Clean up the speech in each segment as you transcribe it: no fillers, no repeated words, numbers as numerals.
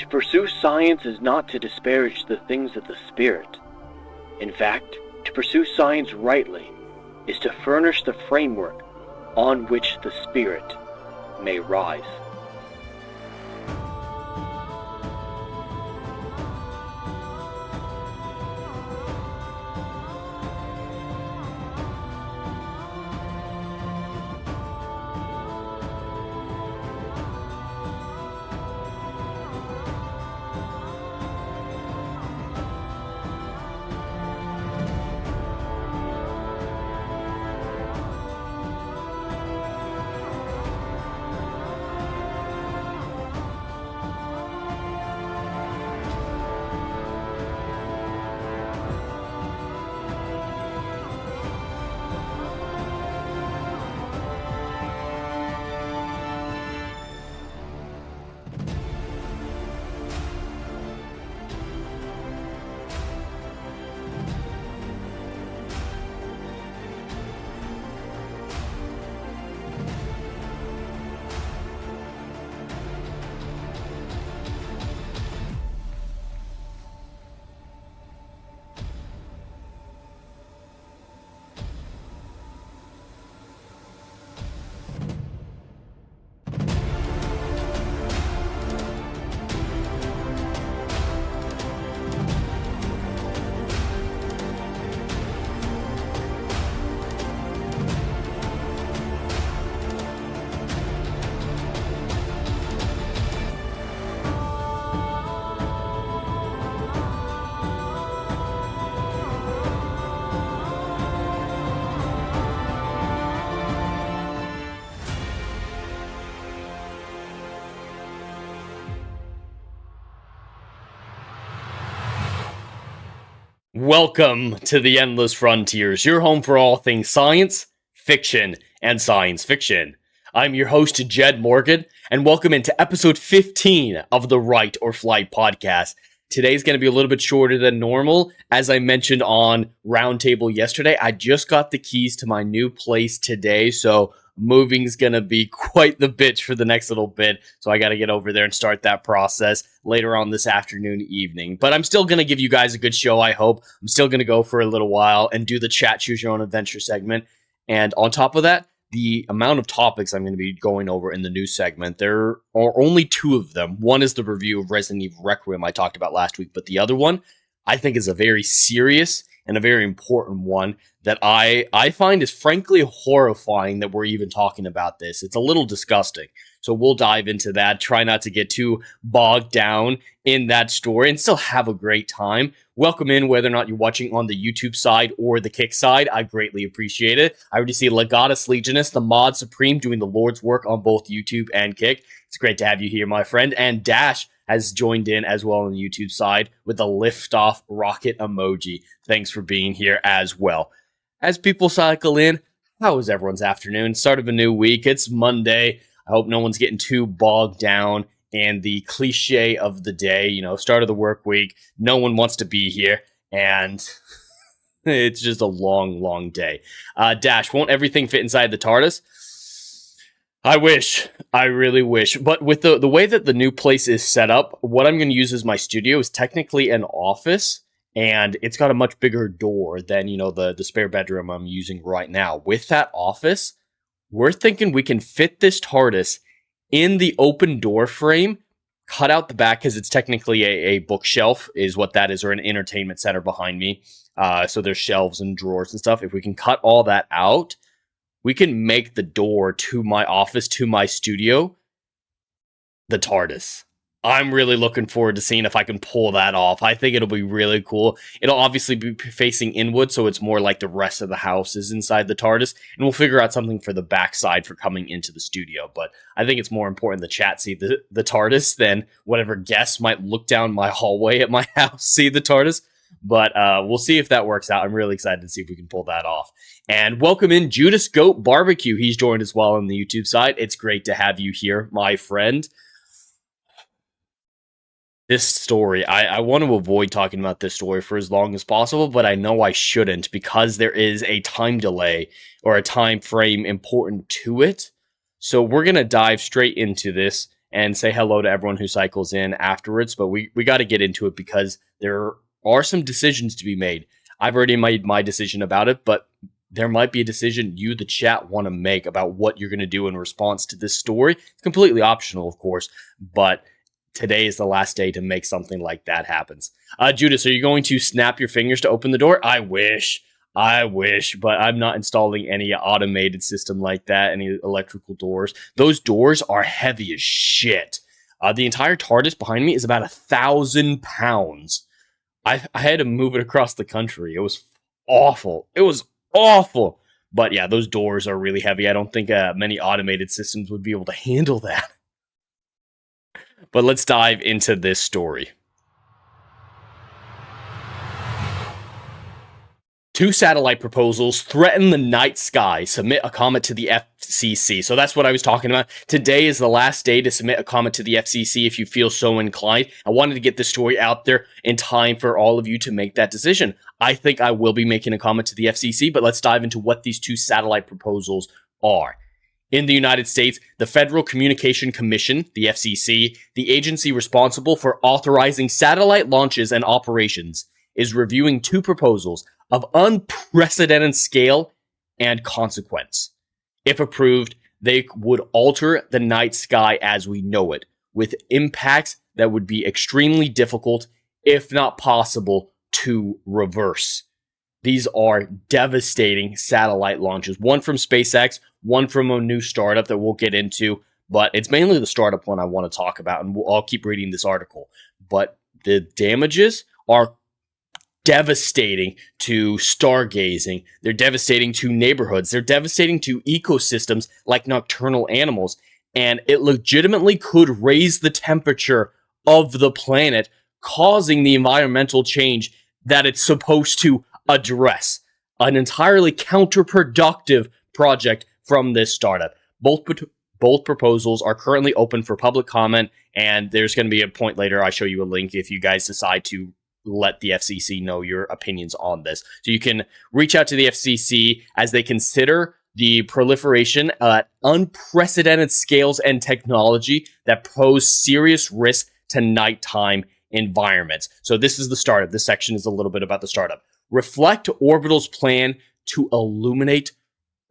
To pursue science is not to disparage the things of the spirit. In fact, to pursue science rightly is to furnish the framework on which the spirit may rise. Welcome to the Endless Frontiers, your home for all things science, fiction, and science fiction. I'm your host, Jed Morgan, and welcome into episode 15 of the Write or Flight podcast. Today's going to be a little bit shorter than normal. As I mentioned on Roundtable yesterday, I just got the keys to my new place today, so moving's going to be quite the bitch for the next little bit, so I got to get over there and start that process later on this afternoon, evening. But I'm still going to give you guys a good show, I hope. I'm still going to go for a little while and do the chat choose your own adventure segment. And on top of that, the amount of topics I'm going to be going over in the new segment, there are only two of them. One is the review of Resident Evil Requiem I talked about last week, but the other one I think is a very serious and a very important one that I find is frankly horrifying that we're even talking about this. It's a little disgusting. So we'll dive into that, try not to get too bogged down in that story, and still have a great time. Welcome in, whether or not you're watching on the YouTube side or the Kick side. I greatly appreciate it. I already see Legatus Legionist, the mod supreme, doing the Lord's work on both YouTube and Kick. It's great to have you here, my friend. And Dash has joined in as well on the YouTube side with a liftoff rocket emoji. Thanks for being here as well. As people cycle in, how was everyone's afternoon? Start of a new week. It's Monday. I hope no one's getting too bogged down in the cliche of the day, start of the work week. No one wants to be here, and it's just a long, long day. Dash, won't everything fit inside the TARDIS? I wish. I really wish. But with the way that the new place is set up, what I'm going to use as my studio is technically an office, and it's got a much bigger door than, the spare bedroom I'm using right now. With that office, we're thinking we can fit this TARDIS in the open door frame, cut out the back, because it's technically a bookshelf is what that is, or an entertainment center behind me. So there's shelves and drawers and stuff. If we can cut all that out, we can make the door to my office, to my studio, the TARDIS. I'm really looking forward to seeing if I can pull that off. I think it'll be really cool. It'll obviously be facing inward, so it's more like the rest of the house is inside the TARDIS, and we'll figure out something for the backside for coming into the studio. But I think it's more important the chat see the TARDIS than whatever guests might look down my hallway at my house see the TARDIS. But we'll see if that works out. I'm really excited to see if we can pull that off. And welcome in Judas Goat Barbecue. He's joined as well on the YouTube side. It's great to have you here, my friend. This story, I want to avoid talking about this story for as long as possible, but I know I shouldn't because there is a time delay or a time frame important to it. So we're going to dive straight into this and say hello to everyone who cycles in afterwards. But we got to get into it because there are some decisions to be made. I've already made my decision about it, but there might be a decision you, the chat, want to make about what you're going to do in response to this story. It's completely optional, of course, but today is the last day to make something like that happen. Judas, are you going to snap your fingers to open the door? I wish, but I'm not installing any automated system like that, any electrical doors. Those doors are heavy as shit. The entire TARDIS behind me is about 1,000 pounds. I had to move it across the country. It was awful. But yeah, those doors are really heavy. I don't think many automated systems would be able to handle that. But let's dive into this story. 2 satellite proposals threaten the night sky. Submit a comment to the FCC. So that's what I was talking about. Today is the last day to submit a comment to the FCC if you feel so inclined. I wanted to get this story out there in time for all of you to make that decision. I think I will be making a comment to the FCC, but let's dive into what these 2 satellite proposals are. In the United States, the Federal Communication Commission, the FCC, the agency responsible for authorizing satellite launches and operations, is reviewing 2 proposals of unprecedented scale and consequence. If approved, they would alter the night sky as we know it, with impacts that would be extremely difficult, if not possible, to reverse. These are devastating satellite launches, one from SpaceX, one from a new startup that we'll get into, but it's mainly the startup one I want to talk about, and I'll keep reading this article. But the damages are devastating to stargazing. They're devastating to neighborhoods. They're devastating to ecosystems like nocturnal animals. And it legitimately could raise the temperature of the planet, causing the environmental change that it's supposed to address. An entirely counterproductive project from this startup. Both proposals are currently open for public comment, and there's going to be a point later I show you a link if you guys decide to let the FCC know your opinions on this. So you can reach out to the FCC as they consider the proliferation at unprecedented scales and technology that pose serious risk to nighttime environments. So this is the startup. This section is a little bit about the startup. Reflect Orbital's plan to illuminate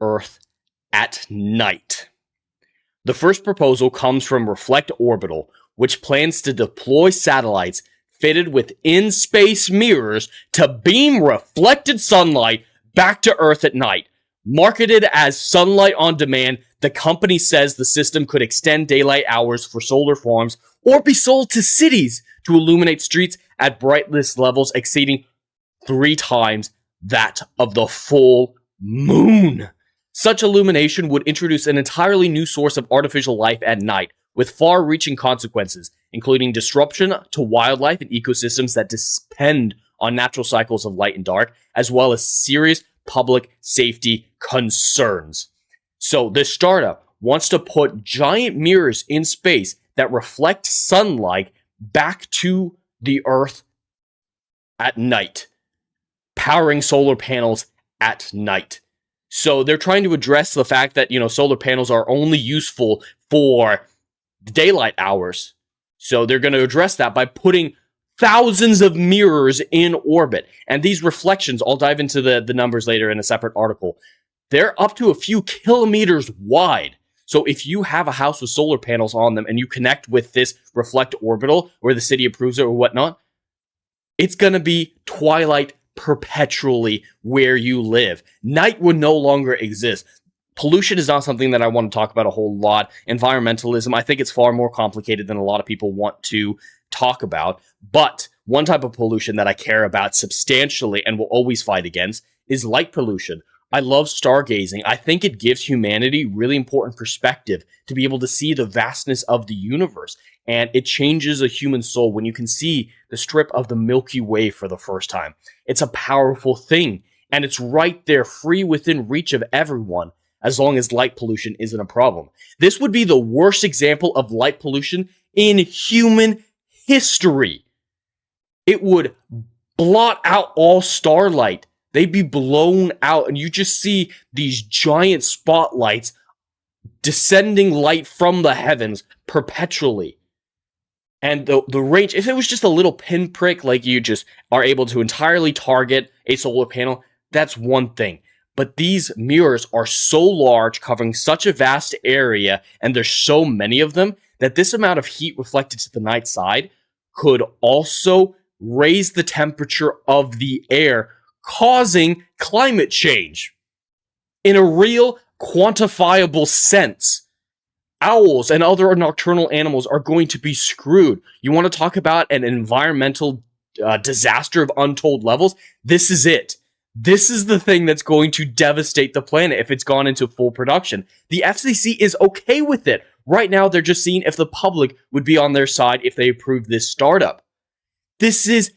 Earth at night. The first proposal comes from Reflect Orbital, which plans to deploy satellites fitted with in-space mirrors to beam reflected sunlight back to Earth at night. Marketed as Sunlight on Demand, the company says the system could extend daylight hours for solar farms or be sold to cities to illuminate streets at brightness levels exceeding 3 times that of the full moon. Such illumination would introduce an entirely new source of artificial life at night, with far-reaching consequences, including disruption to wildlife and ecosystems that depend on natural cycles of light and dark, as well as serious public safety concerns. So this startup wants to put giant mirrors in space that reflect sunlight back to the Earth at night, powering solar panels at night. So they're trying to address the fact that, solar panels are only useful for daylight hours. So they're going to address that by putting thousands of mirrors in orbit. And these reflections, I'll dive into the numbers later in a separate article, they're up to a few kilometers wide. So if you have a house with solar panels on them and you connect with this Reflect Orbital, where the city approves it or whatnot, it's going to be twilight perpetually where you live. Night would no longer exist. Pollution is not something that I want to talk about a whole lot. Environmentalism, I think it's far more complicated than a lot of people want to talk about. But one type of pollution that I care about substantially and will always fight against is light pollution. I love stargazing. I think it gives humanity really important perspective to be able to see the vastness of the universe. And it changes a human soul when you can see the strip of the Milky Way for the first time. It's a powerful thing. And it's right there, free within reach of everyone, as long as light pollution isn't a problem. This would be the worst example of light pollution in human history. It would blot out all starlight. They'd be blown out, and you just see these giant spotlights descending light from the heavens perpetually. And the range, if it was just a little pinprick, like you just are able to entirely target a solar panel, that's one thing. But these mirrors are so large, covering such a vast area, and there's so many of them, that this amount of heat reflected to the night side could also raise the temperature of the air, causing climate change. In a real, quantifiable sense, owls and other nocturnal animals are going to be screwed. You want to talk about an environmental disaster of untold levels? This is it. This is the thing that's going to devastate the planet if it's gone into full production. The FCC is okay with it. Right now, they're just seeing if the public would be on their side if they approve this startup. This is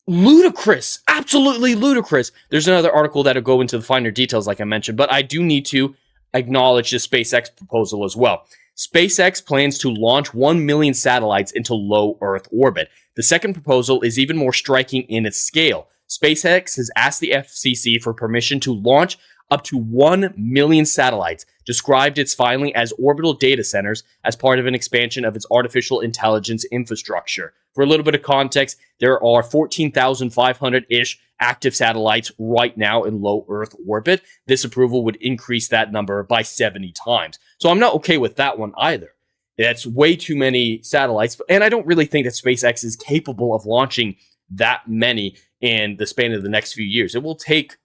ludicrous. Absolutely ludicrous. There's another article that'll go into the finer details, like I mentioned, but I do need to acknowledge the SpaceX proposal as well. SpaceX plans to launch 1 million satellites into low Earth orbit. The second proposal is even more striking in its scale. SpaceX has asked the FCC for permission to launch up to 1 million satellites, described its filing as orbital data centers as part of an expansion of its artificial intelligence infrastructure. For a little bit of context, there are 14,500-ish active satellites right now in low Earth orbit. This approval would increase that number by 70 times. So I'm not okay with that one either. That's way too many satellites, and I don't really think that SpaceX is capable of launching that many in the span of the next few years. It will take,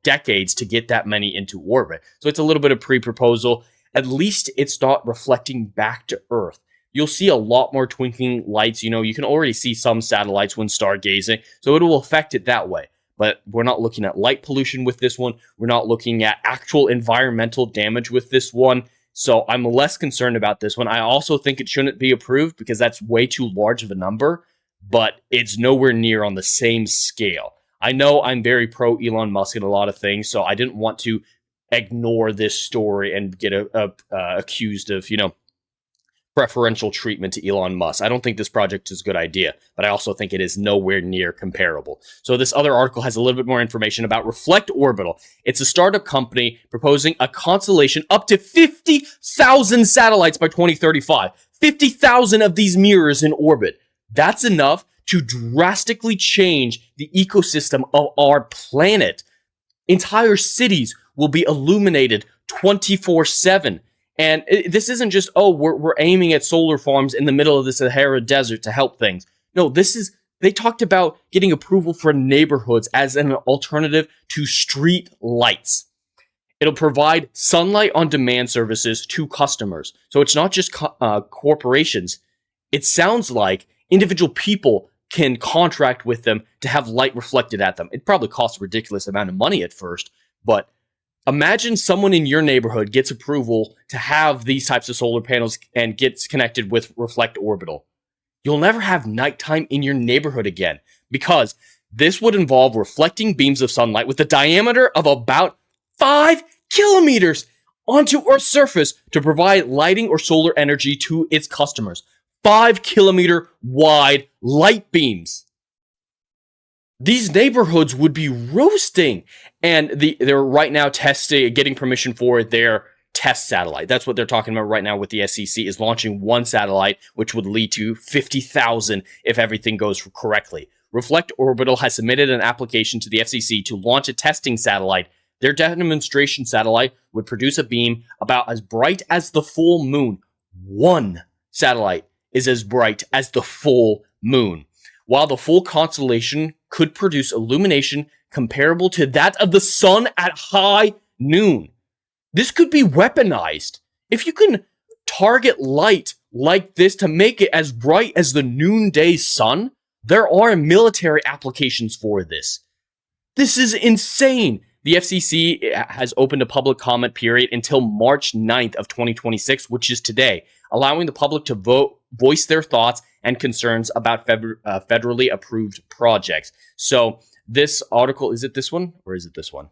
decades to get that many into orbit. So it's a little bit of pre-proposal. At least it's not reflecting back to Earth. You'll see a lot more twinkling lights. You can already see some satellites when stargazing, so it will affect it that way. But we're not looking at light pollution with this one. We're not looking at actual environmental damage with this one. So I'm less concerned about this one. I also think it shouldn't be approved because that's way too large of a number, but it's nowhere near on the same scale. I know I'm very pro Elon Musk in a lot of things, so I didn't want to ignore this story and get accused of, preferential treatment to Elon Musk. I don't think this project is a good idea, but I also think it is nowhere near comparable. So this other article has a little bit more information about Reflect Orbital. It's a startup company proposing a constellation up to 50,000 satellites by 2035. 50,000 of these mirrors in orbit. That's enough to drastically change the ecosystem of our planet. Entire cities will be illuminated 24/7. And this isn't just, we're aiming at solar farms in the middle of the Sahara Desert to help things. No, they talked about getting approval for neighborhoods as an alternative to street lights. It'll provide sunlight on demand services to customers. So it's not just corporations. It sounds like individual people can contract with them to have light reflected at them. It probably costs a ridiculous amount of money at first, but imagine someone in your neighborhood gets approval to have these types of solar panels and gets connected with Reflect Orbital. You'll never have nighttime in your neighborhood again, because this would involve reflecting beams of sunlight with a diameter of about 5 kilometers onto Earth's surface to provide lighting or solar energy to its customers. 5-kilometer wide light beams. These neighborhoods would be roasting, and they're right now getting permission for their test satellite. That's what they're talking about right now with the SEC, is launching one satellite, which would lead to 50,000 if everything goes correctly. Reflect Orbital has submitted an application to the FCC to launch a testing satellite. Their demonstration satellite would produce a beam about as bright as the full moon. One satellite is as bright as the full moon, while the full constellation could produce illumination comparable to that of the sun at high noon. This could be weaponized. If you can target light like this to make it as bright as the noonday sun, there are military applications for this. This is insane. The FCC has opened a public comment period until March 9th of 2026, which is today, allowing the public to voice their thoughts and concerns about federally approved projects. So this article, is it this one or is it this one?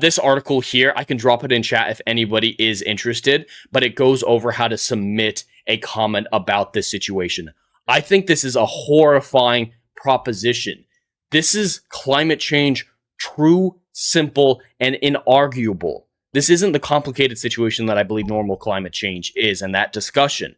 This article here, I can drop it in chat if anybody is interested, but it goes over how to submit a comment about this situation. I think this is a horrifying proposition. This is climate change, true, simple, and inarguable. This isn't the complicated situation that I believe normal climate change is, and that discussion.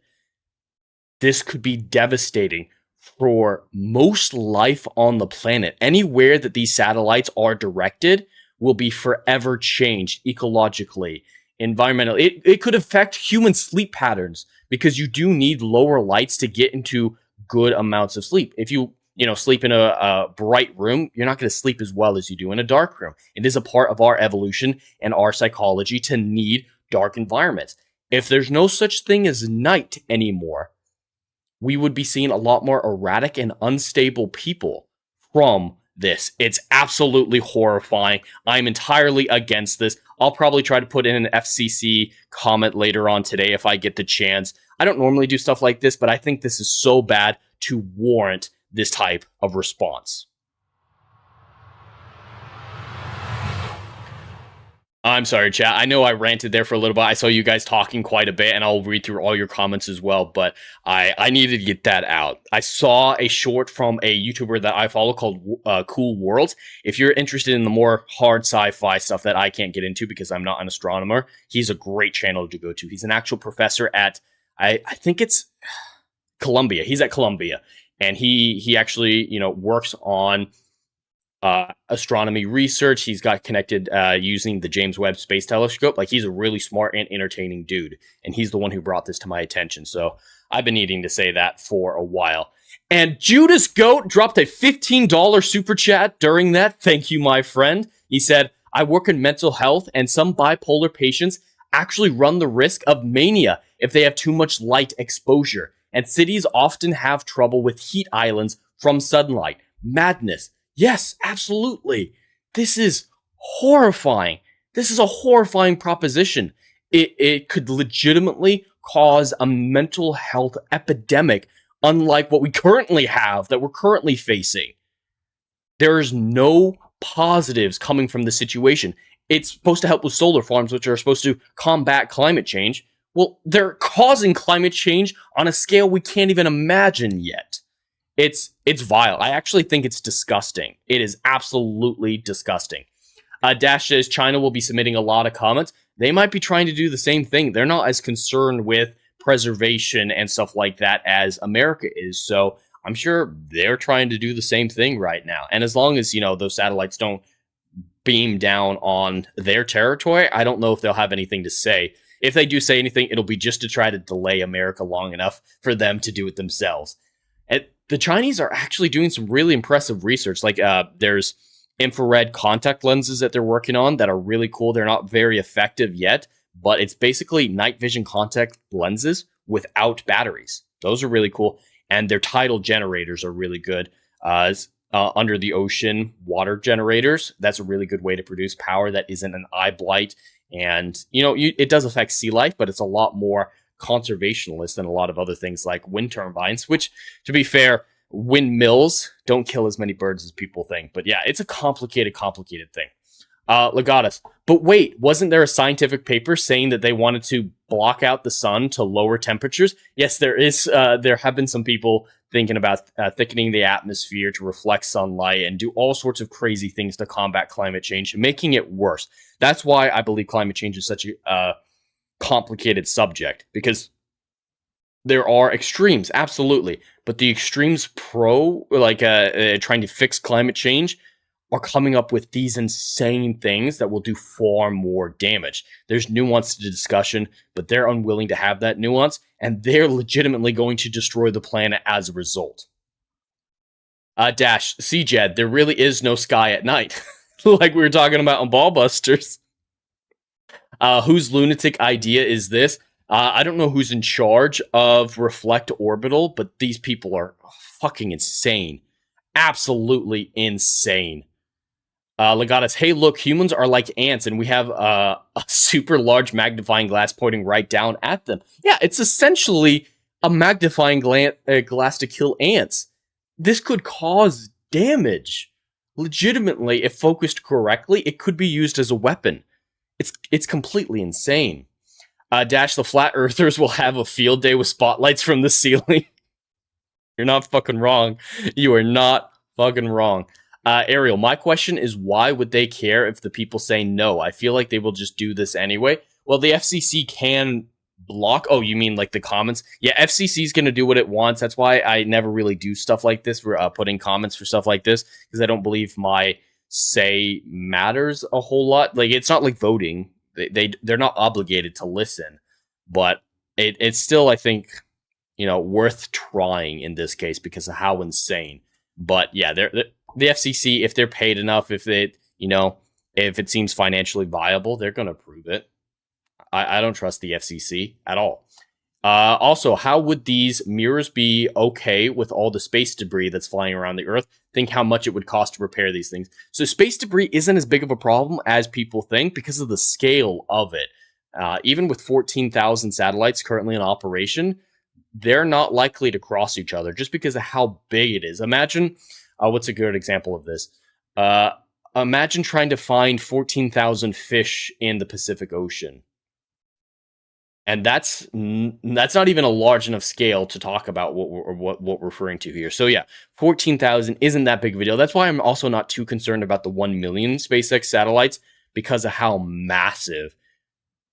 This could be devastating for most life on the planet. Anywhere that these satellites are directed will be forever changed ecologically, environmentally. It could affect human sleep patterns because you do need lower lights to get into good amounts of sleep. If you sleep in a bright room, you're not going to sleep as well as you do in a dark room. It is a part of our evolution and our psychology to need dark environments. If there's no such thing as night anymore, we would be seeing a lot more erratic and unstable people from this. It's absolutely horrifying. I'm entirely against this. I'll probably try to put in an FCC comment later on today if I get the chance. I don't normally do stuff like this, but I think this is so bad to warrant this type of response. I'm sorry, chat. I know I ranted there for a little bit. I saw you guys talking quite a bit, and I'll read through all your comments as well, but I needed to get that out. I saw a short from a YouTuber that I follow called Cool Worlds. If you're interested in the more hard sci-fi stuff that I can't get into because I'm not an astronomer, he's a great channel to go to. He's an actual professor at, I think it's Columbia. He's at Columbia, and he actually, works on astronomy research. He's got connected using the James Webb Space Telescope. Like, he's a really smart and entertaining dude, and he's the one who brought this to my attention. So I've been needing to say that for a while. And Judas Goat dropped a $15 super chat during that. Thank you, my friend. He said, I work in mental health, and some bipolar patients actually run the risk of mania if they have too much light exposure. And cities often have trouble with heat islands from sunlight. Madness. Yes, absolutely. This is horrifying. This is a horrifying proposition. It could legitimately cause a mental health epidemic, unlike what we currently have, that we're currently facing. There's no positives coming from the situation. It's supposed to help with solar farms, which are supposed to combat climate change. Well, they're causing climate change on a scale we can't even imagine yet. It's vile. I actually think it's disgusting. It is absolutely disgusting. Dash says China will be submitting a lot of comments. They might be trying to do the same thing. They're not as concerned with preservation and stuff like that as America is. So I'm sure they're trying to do the same thing right now. And as long as, those satellites don't beam down on their territory, I don't know if they'll have anything to say. If they do say anything, it'll be just to try to delay America long enough for them to do it themselves. And the Chinese are actually doing some really impressive research. Like, there's infrared contact lenses that they're working on that are really cool. They're not very effective yet, but it's basically night vision contact lenses without batteries. Those are really cool. And their tidal generators are really good. Under the ocean water generators, that's a really good way to produce power that isn't an eye blight. And, it does affect sea life, but it's a lot more conservationist than a lot of other things like wind turbines, which, to be fair, windmills don't kill as many birds as people think. But yeah, it's a complicated thing. Legatus. But wait, wasn't there a scientific paper saying that they wanted to block out the sun to lower temperatures? Yes, there is. There have been some people thinking about thickening the atmosphere to reflect sunlight and do all sorts of crazy things to combat climate change, making it worse. That's why I believe climate change is such a complicated subject, because there are extremes, absolutely, but the extremes trying to fix climate change are coming up with these insane things that will do far more damage. There's nuance to the discussion, but they're unwilling to have that nuance, and they're legitimately going to destroy the planet as a result. Dash, CJed, there really is no sky at night, like we were talking about on Ballbusters. Whose lunatic idea is this? I don't know who's in charge of Reflect Orbital, but these people are fucking insane. Absolutely insane. Legatus, hey, look, humans are like ants, and we have a super large magnifying glass pointing right down at them. Yeah, it's essentially a magnifying glass to kill ants. This could cause damage. Legitimately, if focused correctly, it could be used as a weapon. It's completely insane. Dash, the flat earthers will have a field day with spotlights from the ceiling. You're not fucking wrong. You are not fucking wrong. Ariel, my question is, why would they care if the people say no? I feel like they will just do this anyway. Well, the FCC can block. Oh, you mean like the comments? Yeah, FCC is going to do what it wants. That's why I never really do stuff like this. We're putting comments for stuff like this because I don't believe my say matters a whole lot. Like, it's not like voting. They're not obligated to listen, but it's still, I think, worth trying in this case because of how insane. But yeah, the FCC, if they're paid enough, if it seems financially viable, they're going to approve it. I don't trust the FCC at all. Also, how would these mirrors be okay with all the space debris that's flying around the Earth? Think how much it would cost to repair these things. So space debris isn't as big of a problem as people think because of the scale of it. Even with 14,000 satellites currently in operation, they're not likely to cross each other just because of how big it is. Imagine, what's a good example of this? Imagine trying to find 14,000 fish in the Pacific Ocean. And that's not even a large enough scale to talk about what we're referring to here. So yeah, 14,000 isn't that big of a deal. That's why I'm also not too concerned about the 1 million SpaceX satellites because of how massive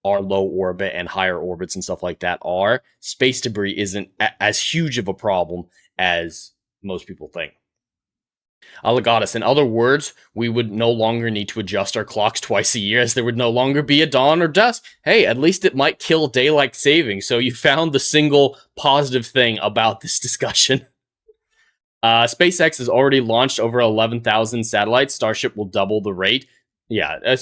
our low orbit and higher orbits and stuff like that are. Space debris isn't as huge of a problem as most people think. Legatus, in other words, we would no longer need to adjust our clocks twice a year as there would no longer be a dawn or dusk. Hey, at least it might kill daylight saving, so you found the single positive thing about this discussion. SpaceX has already launched over 11,000 satellites. Starship will double the rate. Yeah,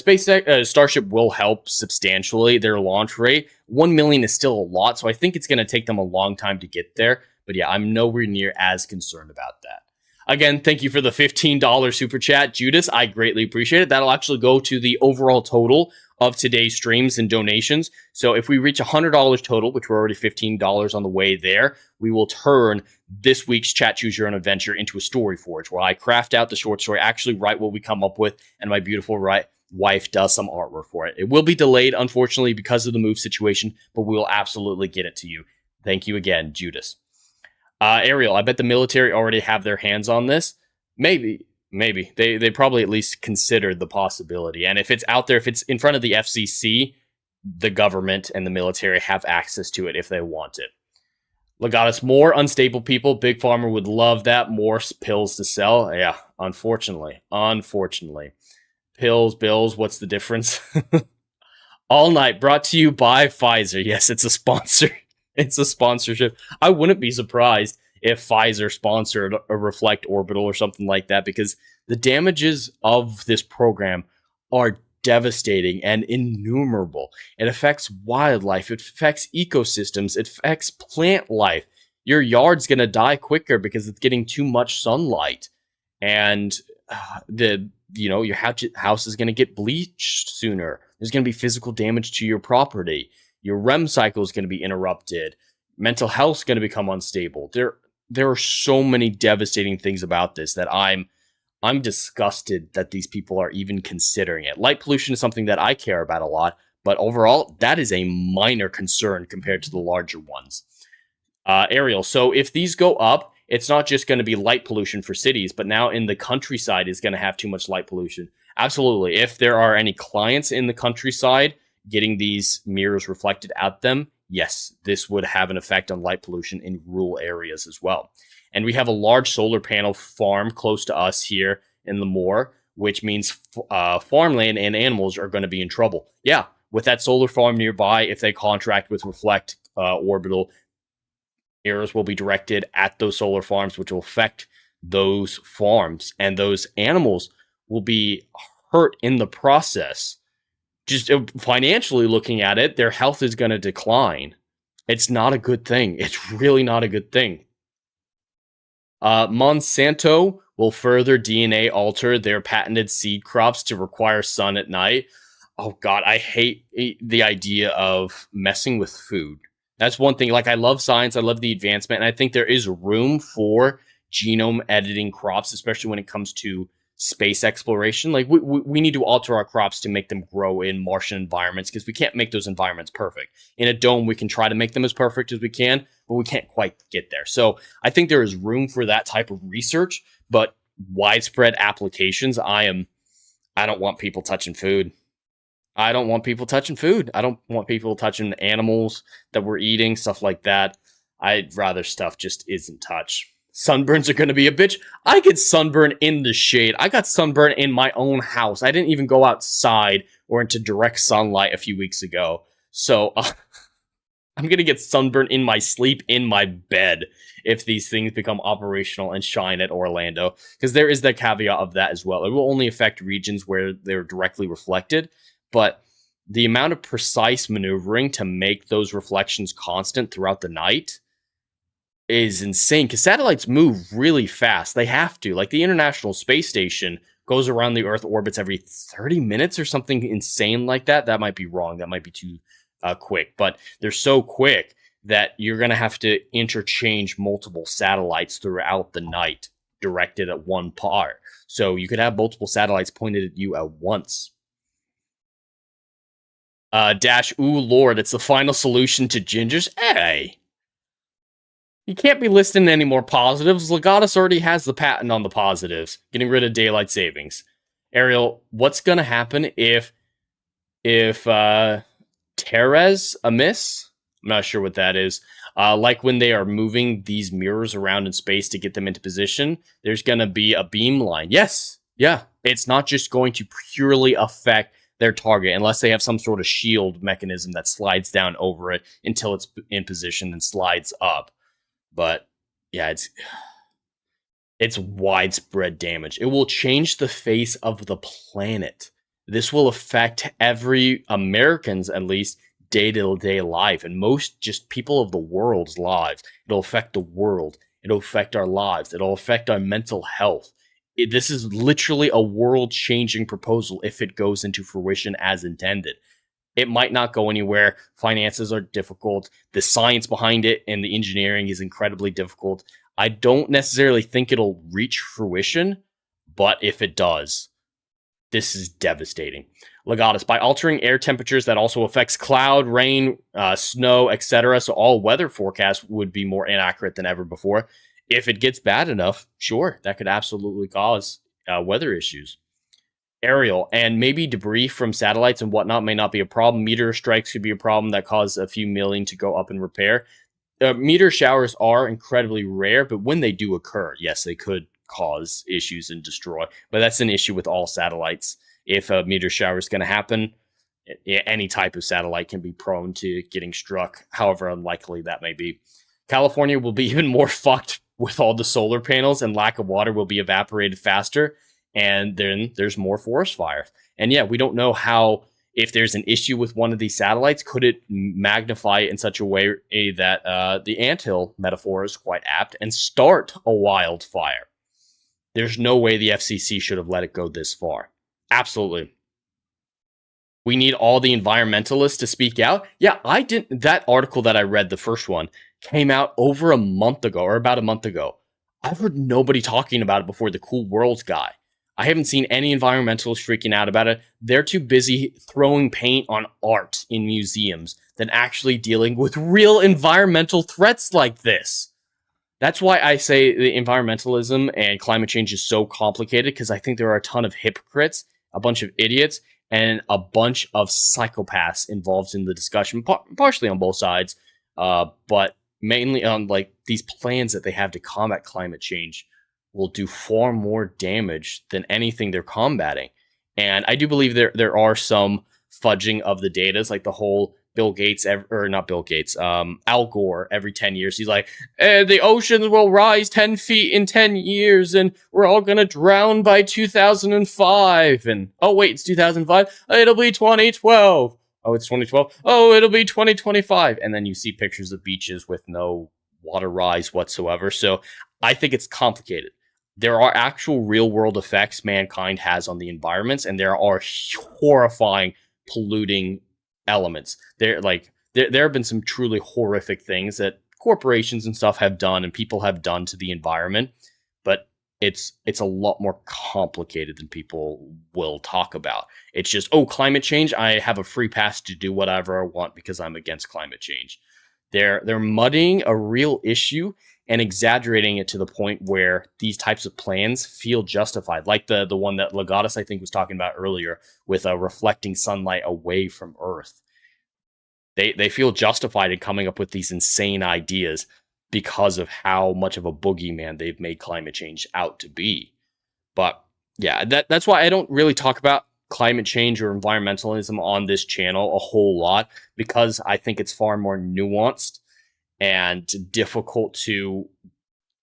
Starship will help substantially their launch rate. 1 million is still a lot, so I think it's going to take them a long time to get there. But yeah, I'm nowhere near as concerned about that. Again, thank you for the $15 super chat, Judas. I greatly appreciate it. That'll actually go to the overall total of today's streams and donations. So if we reach $100 total, which we're already $15 on the way there, we will turn this week's Chat Choose Your Own Adventure into a story forge, where I craft out the short story, actually write what we come up with, and my beautiful wife does some artwork for it. It will be delayed, unfortunately, because of the move situation, but we will absolutely get it to you. Thank you again, Judas. Ariel, I bet the military already have their hands on this. Maybe. They probably at least considered the possibility. And if it's out there, if it's in front of the FCC, the government and the military have access to it if they want it. Legatus, more unstable people. Big Pharma would love that. More pills to sell. Yeah, unfortunately. Pills, bills, what's the difference? All Night, brought to you by Pfizer. Yes, it's a sponsor. It's a sponsorship. I wouldn't be surprised if Pfizer sponsored a Reflect Orbital or something like that, because the damages of this program are devastating and innumerable. It affects wildlife. It affects ecosystems. It affects plant life. Your yard's going to die quicker because it's getting too much sunlight. And your house is going to get bleached sooner. There's going to be physical damage to your property. Your REM cycle is going to be interrupted. Mental health is going to become unstable. There are so many devastating things about this that I'm disgusted that these people are even considering it. Light pollution is something that I care about a lot, but overall, that is a minor concern compared to the larger ones. Ariel, so if these go up, it's not just going to be light pollution for cities, but now in the countryside is going to have too much light pollution. Absolutely. If there are any clients in the countryside getting these mirrors reflected at them, yes, this would have an effect on light pollution in rural areas as well. And we have a large solar panel farm close to us here in the moor, which means farmland and animals are going to be in trouble. Yeah, with that solar farm nearby, if they contract with Reflect Orbital, arrows will be directed at those solar farms, which will affect those farms, and those animals will be hurt in the process. Just financially looking at it, their health is going to decline. It's not a good thing. It's really not a good thing. Monsanto will further DNA alter their patented seed crops to require sun at night. Oh God, I hate the idea of messing with food. That's one thing. Like, I love science. I love the advancement. And I think there is room for genome editing crops, especially when it comes to space exploration. Like, we need to alter our crops to make them grow in Martian environments, because we can't make those environments perfect. In a dome, we can try to make them as perfect as we can, but we can't quite get there. So I think there is room for that type of research, but widespread applications, I don't want people touching food. I don't want people touching food. I don't want people touching animals that we're eating, stuff like that. I'd rather stuff just isn't touched. Sunburns are going to be a bitch. I get sunburn in the shade. I got sunburn in my own house. I didn't even go outside or into direct sunlight a few weeks ago. So I'm going to get sunburn in my sleep in my bed if these things become operational and shine at Orlando. Because there is the caveat of that as well. It will only affect regions where they're directly reflected. But the amount of precise maneuvering to make those reflections constant throughout the night is insane, because satellites move really fast. They have to. Like, the International Space Station goes around the Earth orbits every 30 minutes or something insane like that. That might be wrong. That might be too quick. But they're so quick that you're going to have to interchange multiple satellites throughout the night directed at one part. So you could have multiple satellites pointed at you at once. Ooh, Lord, it's the final solution to gingers. Hey! You can't be listing any more positives. Legatus already has the patent on the positives, getting rid of daylight savings. Ariel, what's gonna happen if Teres Amiss? I'm not sure what that is. Like when they are moving these mirrors around in space to get them into position, there's gonna be a beam line. Yes, yeah. It's not just going to purely affect their target unless they have some sort of shield mechanism that slides down over it until it's in position and slides up. But yeah, it's widespread damage. It will change the face of the planet. This will affect every American's, at least, day-to-day life, and most just people of the world's lives. It'll affect the world. It'll affect our lives. It'll affect our mental health. This is literally a world-changing proposal if it goes into fruition as intended. It might not go anywhere. Finances are difficult. The science behind it and the engineering is incredibly difficult. I don't necessarily think it'll reach fruition, but if it does, this is devastating. Legatus, by altering air temperatures, that also affects cloud, rain, snow, etc. So all weather forecasts would be more inaccurate than ever before. If it gets bad enough, sure, that could absolutely cause weather issues. Ariel, and maybe debris from satellites and whatnot may not be a problem. Meteor strikes could be a problem that cause a few million to go up and repair. Meteor showers are incredibly rare, but when they do occur, yes, they could cause issues and destroy. But that's an issue with all satellites. If a meteor shower is going to happen, any type of satellite can be prone to getting struck, however unlikely that may be. California will be even more fucked with all the solar panels, and lack of water will be evaporated faster. And then there's more forest fires. And yeah, we don't know how, if there's an issue with one of these satellites, could it magnify it in such a way that the anthill metaphor is quite apt and start a wildfire? There's no way the FCC should have let it go this far. Absolutely. We need all the environmentalists to speak out. Yeah, that article that I read, the first one, came out over a month ago, or about a month ago. I've heard nobody talking about it before the Cool Worlds guy. I haven't seen any environmentalists freaking out about it. They're too busy throwing paint on art in museums than actually dealing with real environmental threats like this. That's why I say the environmentalism and climate change is so complicated, because I think there are a ton of hypocrites, a bunch of idiots, and a bunch of psychopaths involved in the discussion, partially on both sides, but mainly on like these plans that they have to combat climate change will do far more damage than anything they're combating. And I do believe there are some fudging of the data, like the whole Al Gore every 10 years. He's like, the oceans will rise 10 feet in 10 years and we're all going to drown by 2005. And, oh, wait, it's 2005. It'll be 2012. Oh, it's 2012. Oh, it'll be 2025. And then you see pictures of beaches with no water rise whatsoever. So I think it's complicated. There are actual real world effects mankind has on the environments, and there are horrifying polluting elements. There have been some truly horrific things that corporations and stuff have done and people have done to the environment, but it's a lot more complicated than people will talk about. It's just, oh, climate change, I have a free pass to do whatever I want because I'm against climate change. They're muddying a real issue and exaggerating it to the point where these types of plans feel justified, like the one that Legatus, I think, was talking about earlier with reflecting sunlight away from Earth. They feel justified in coming up with these insane ideas because of how much of a boogeyman they've made climate change out to be. But yeah, that's why I don't really talk about climate change or environmentalism on this channel a whole lot, because I think it's far more nuanced and difficult to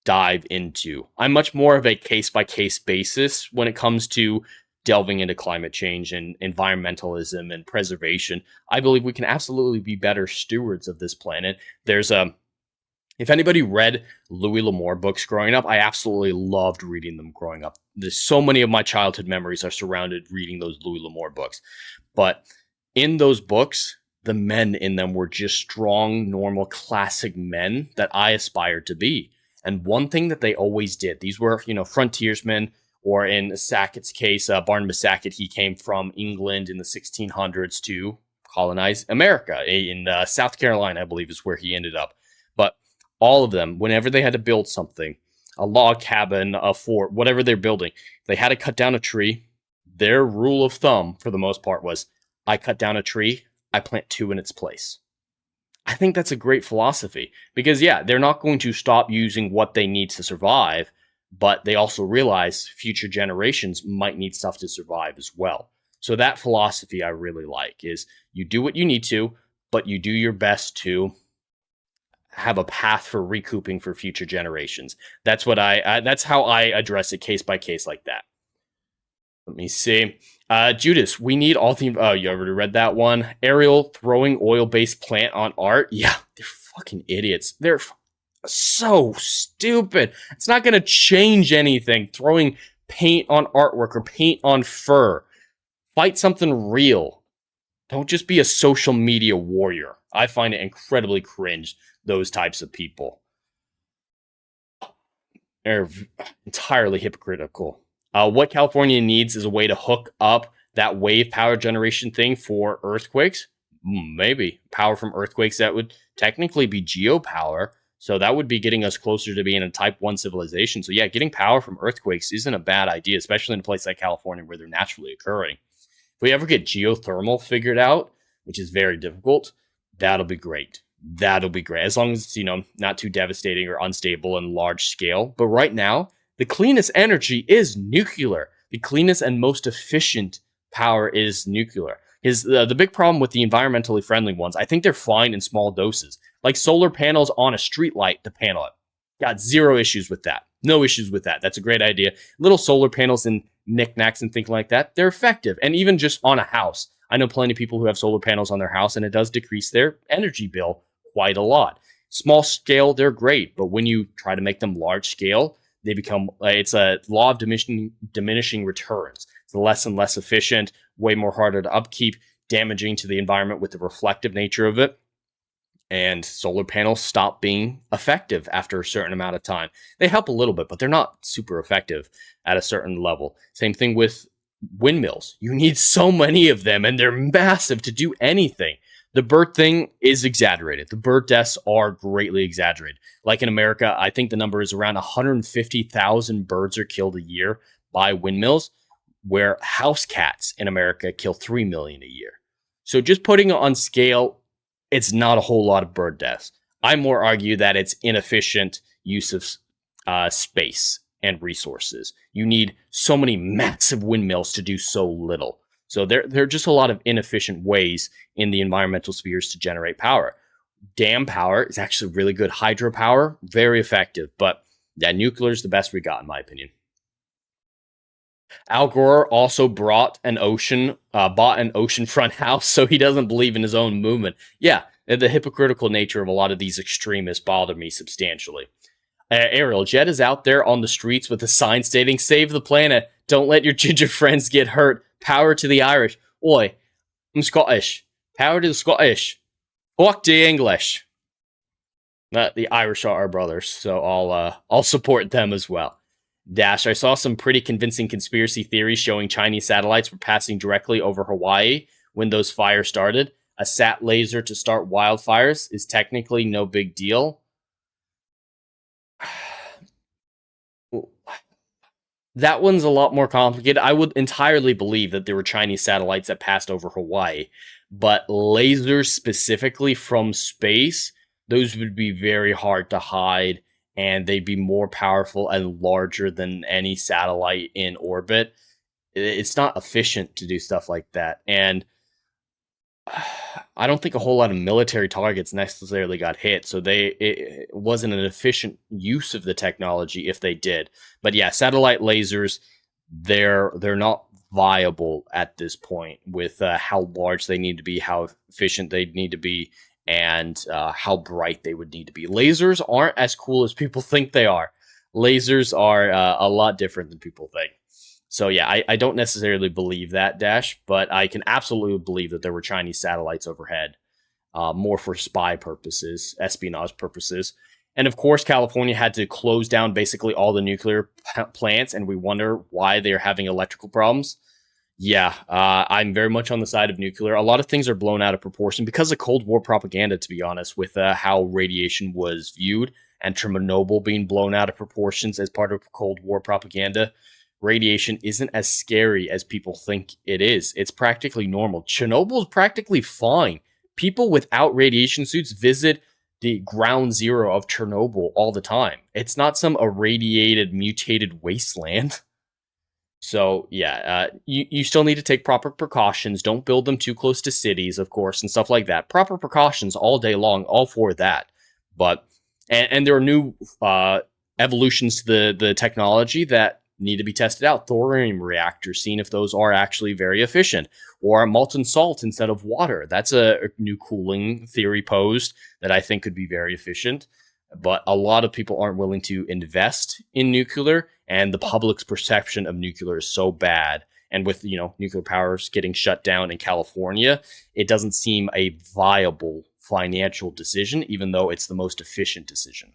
dive into. I'm much more of a case-by-case basis when it comes to delving into climate change and environmentalism and preservation. I believe we can absolutely be better stewards of this planet. There's if anybody read Louis L'Amour books growing up, I absolutely loved reading them growing up. There's so many of my childhood memories are surrounded reading those Louis L'Amour books. But in those books, the men in them were just strong, normal, classic men that I aspired to be. And one thing that they always did, these were, frontiersmen, or in Sackett's case, Barnard Sackett, he came from England in the 1600s to colonize America. In South Carolina, I believe, is where he ended up. But all of them, whenever they had to build something, a log cabin, a fort, whatever they're building, they had to cut down a tree. Their rule of thumb, for the most part, was, I cut down a tree, I plant two in its place. I think that's a great philosophy because, yeah, they're not going to stop using what they need to survive, but they also realize future generations might need stuff to survive as well. So that philosophy I really like is you do what you need to, but you do your best to have a path for recouping for future generations. That's what that's how I address it case by case like that. Let me see. Judas, we need all the... Oh, you already read that one. Ariel throwing oil-based plant on art. Yeah, they're fucking idiots. They're so stupid. It's not going to change anything. Throwing paint on artwork or paint on fur. Fight something real. Don't just be a social media warrior. I find it incredibly cringe, those types of people. They're entirely hypocritical. What California needs is a way to hook up that wave power generation thing for earthquakes. Maybe. Power from earthquakes, that would technically be geopower. So that would be getting us closer to being a type 1 civilization. So yeah, getting power from earthquakes isn't a bad idea, especially in a place like California where they're naturally occurring. If we ever get geothermal figured out, which is very difficult, that'll be great. That'll be great. As long as it's, not too devastating or unstable and large scale. But right now, the cleanest energy is nuclear. The cleanest and most efficient power is nuclear. The big problem with the environmentally friendly ones, I think they're fine in small doses. Like solar panels on a street light to panel it. Got zero issues with that. No issues with that. That's a great idea. Little solar panels and knickknacks and things like that, they're effective. And even just on a house. I know plenty of people who have solar panels on their house, and it does decrease their energy bill quite a lot. Small scale, they're great. But when you try to make them large scale, they become, it's a law of diminishing returns. It's less and less efficient, way more harder to upkeep, damaging to the environment with the reflective nature of it. And solar panels stop being effective after a certain amount of time. They help a little bit, but they're not super effective at a certain level. Same thing with windmills. You need so many of them, and they're massive to do anything. The bird thing is exaggerated. The bird deaths are greatly exaggerated. Like in America, I think the number is around 150,000 birds are killed a year by windmills, where house cats in America kill 3 million a year. So just putting it on scale, it's not a whole lot of bird deaths. I more argue that it's inefficient use of space and resources. You need so many massive windmills to do so little. So there are just a lot of inefficient ways in the environmental spheres to generate power. Dam power is actually really good. Hydropower, very effective. But yeah, nuclear is the best we got, in my opinion. Al Gore also bought an oceanfront house, so he doesn't believe in his own movement. Yeah, the hypocritical nature of a lot of these extremists bothered me substantially. Ariel, Jed is out there on the streets with a sign stating, "Save the planet. Don't let your ginger friends get hurt. Power to the Irish." Oi, I'm Scottish. Power to the Scottish. Fuck the English. The Irish are our brothers, so I'll support them as well. Dash, I saw some pretty convincing conspiracy theories showing Chinese satellites were passing directly over Hawaii when those fires started. A sat laser to start wildfires is technically no big deal. That one's a lot more complicated. I would entirely believe that there were Chinese satellites that passed over Hawaii, but lasers specifically from space, those would be very hard to hide, and they'd be more powerful and larger than any satellite in orbit. It's not efficient to do stuff like that. And I don't think a whole lot of military targets necessarily got hit, so it wasn't an efficient use of the technology if they did. But yeah, satellite lasers, they're not viable at this point with how large they need to be, how efficient they need to be, and how bright they would need to be. Lasers aren't as cool as people think they are. Lasers are a lot different than people think. So yeah, I don't necessarily believe that, Dash, but I can absolutely believe that there were Chinese satellites overhead, more for spy purposes, espionage purposes. And of course, California had to close down basically all the nuclear plants, and we wonder why they're having electrical problems. Yeah, I'm very much on the side of nuclear. A lot of things are blown out of proportion because of Cold War propaganda, to be honest, with how radiation was viewed, and Chernobyl being blown out of proportions as part of Cold War propaganda. Radiation isn't as scary as people think it is. It's practically normal. Chernobyl is practically fine. People without radiation suits visit the ground zero of Chernobyl all the time. It's not some irradiated, mutated wasteland. So, yeah, you still need to take proper precautions. Don't build them too close to cities, of course, and stuff like that. Proper precautions all day long, all for that. But, and there are new evolutions to the technology that need to be tested out. Thorium reactors, seeing if those are actually very efficient, or molten salt instead of water. That's a new cooling theory posed that I think could be very efficient. But a lot of people aren't willing to invest in nuclear, and the public's perception of nuclear is so bad. And with, nuclear powers getting shut down in California, it doesn't seem a viable financial decision, even though it's the most efficient decision.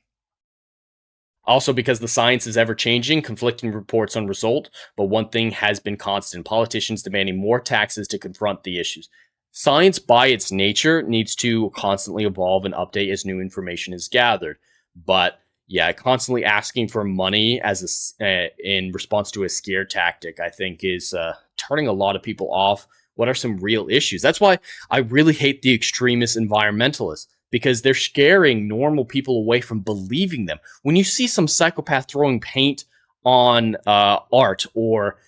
Also, because the science is ever changing, conflicting reports on result, but one thing has been constant: politicians demanding more taxes to confront the issues. Science, by its nature, needs to constantly evolve and update as new information is gathered. But yeah, constantly asking for money as in response to a scare tactic, I think, is turning a lot of people off. What are some real issues? That's why I really hate the extremist environmentalists, because they're scaring normal people away from believing them. When you see some psychopath throwing paint on art, or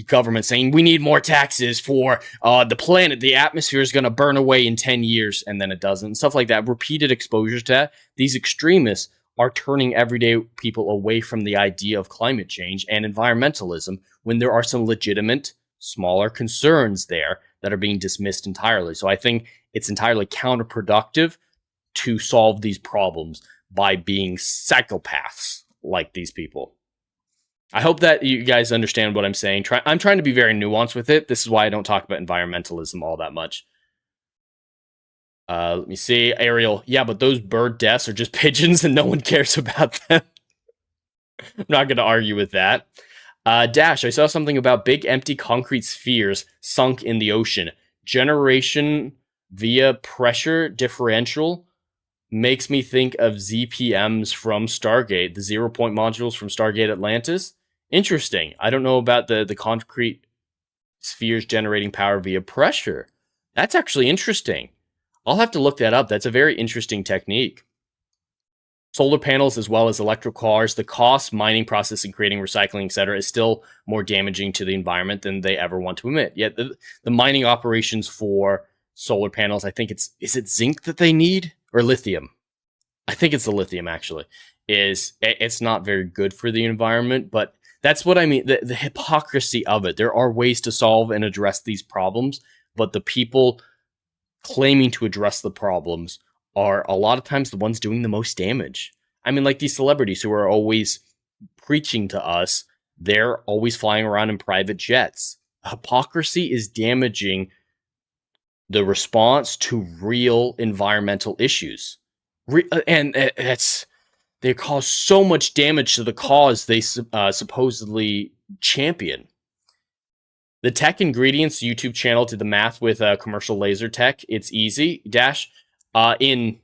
government saying we need more taxes for the planet, the atmosphere is going to burn away in 10 years, and then it doesn't, and stuff like that, repeated exposure to that, these extremists are turning everyday people away from the idea of climate change and environmentalism, when there are some legitimate, smaller concerns there that are being dismissed entirely. So I think it's entirely counterproductive to solve these problems by being psychopaths like these people. I hope that you guys understand what I'm saying. I'm trying to be very nuanced with it. This is why I don't talk about environmentalism all that much. Let me see. Ariel, yeah, but those bird deaths are just pigeons and no one cares about them. I'm not going to argue with that. Dash, I saw something about big empty concrete spheres sunk in the ocean. Generation via pressure differential makes me think of ZPMs from Stargate, the 0 point modules from Stargate Atlantis. Interesting. I don't know about the concrete spheres generating power via pressure. That's actually interesting. I'll have to look that up. That's a very interesting technique. Solar panels as well as electric cars, the cost, mining, processing, creating, recycling, etc. is still more damaging to the environment than they ever want to admit. Yet the mining operations for solar panels, I think is it zinc that they need, or lithium? I think it's the lithium, actually. It's not very good for the environment, but that's what I mean, the hypocrisy of it. There are ways to solve and address these problems, but the people claiming to address the problems are a lot of times the ones doing the most damage. I mean, like these celebrities who are always preaching to us, they're always flying around in private jets. Hypocrisy is damaging the response to real environmental issues. And they cause so much damage to the cause they supposedly champion. The Tech Ingredients YouTube channel did the math with commercial laser tech. It's easy. Dash, in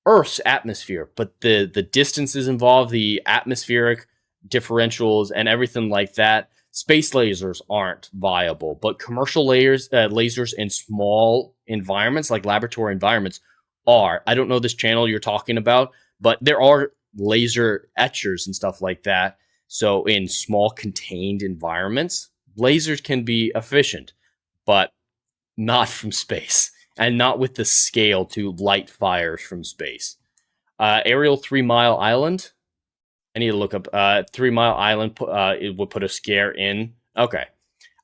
Earth's atmosphere, but the distances involved, the atmospheric differentials and everything like that, space lasers aren't viable. But commercial lasers in small environments, like laboratory environments, are. I don't know this channel you're talking about, but there are laser etchers and stuff like that. So in small contained environments, lasers can be efficient, but not from space, and not with the scale to light fires from space. Aerial 3 Mile Island. I need to look up 3 Mile Island. It would put a scare in. Okay.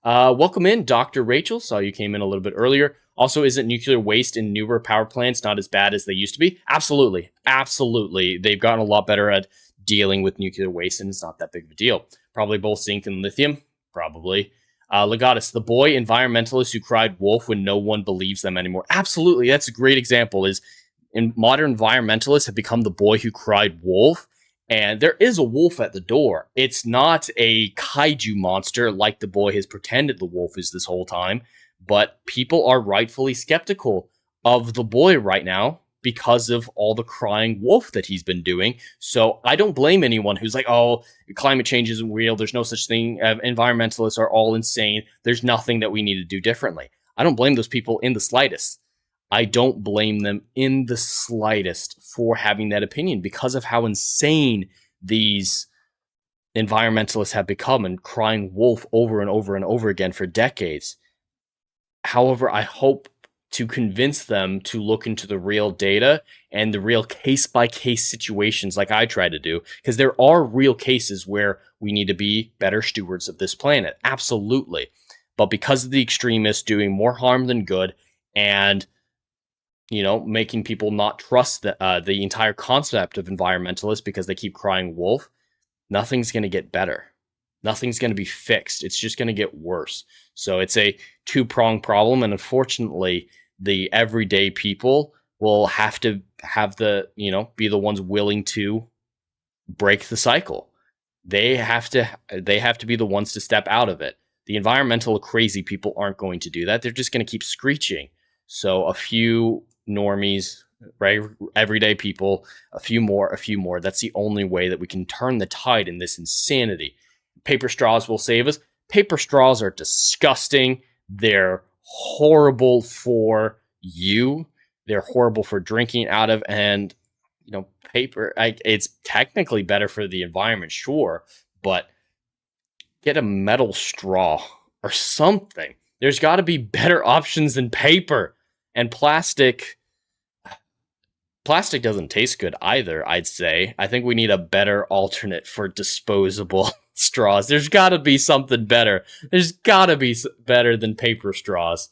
Welcome in, Dr. Rachel. Saw you came in a little bit earlier. Also, isn't nuclear waste in newer power plants not as bad as they used to be? Absolutely. Absolutely. They've gotten a lot better at dealing with nuclear waste, and it's not that big of a deal. Probably both zinc and lithium. Probably. Legatus, the boy environmentalist who cried wolf when no one believes them anymore. Absolutely. That's a great example. In modern environmentalists have become the boy who cried wolf. And there is a wolf at the door. It's not a kaiju monster like the boy has pretended the wolf is this whole time. But people are rightfully skeptical of the boy right now because of all the crying wolf that he's been doing. So I don't blame anyone who's like, oh, climate change isn't real. There's no such thing. Environmentalists are all insane. There's nothing that we need to do differently. I don't blame those people in the slightest. I don't blame them in the slightest for having that opinion because of how insane these environmentalists have become and crying wolf over and over and over again for decades. However, I hope to convince them to look into the real data and the real case-by-case situations like I try to do, because there are real cases where we need to be better stewards of this planet. Absolutely. But because of the extremists doing more harm than good and making people not trust the entire concept of environmentalists because they keep crying wolf, nothing's going to get better. Nothing's going to be fixed. It's just going to get worse. So it's a two-pronged problem, and unfortunately, the everyday people will have to be the ones willing to break the cycle. They have to be the ones to step out of it. The environmental crazy people aren't going to do that. They're just going to keep screeching. So a few normies, right, everyday people, a few more. That's the only way that we can turn the tide in this insanity. Paper straws will save us. Paper straws are disgusting. They're horrible for you. They're horrible for drinking out of. And, paper, it's technically better for the environment, sure, but get a metal straw or something. There's got to be better options than paper. And plastic doesn't taste good either, I'd say. I think we need a better alternate for disposable straws. There's got to be something better. There's got to be better than paper straws.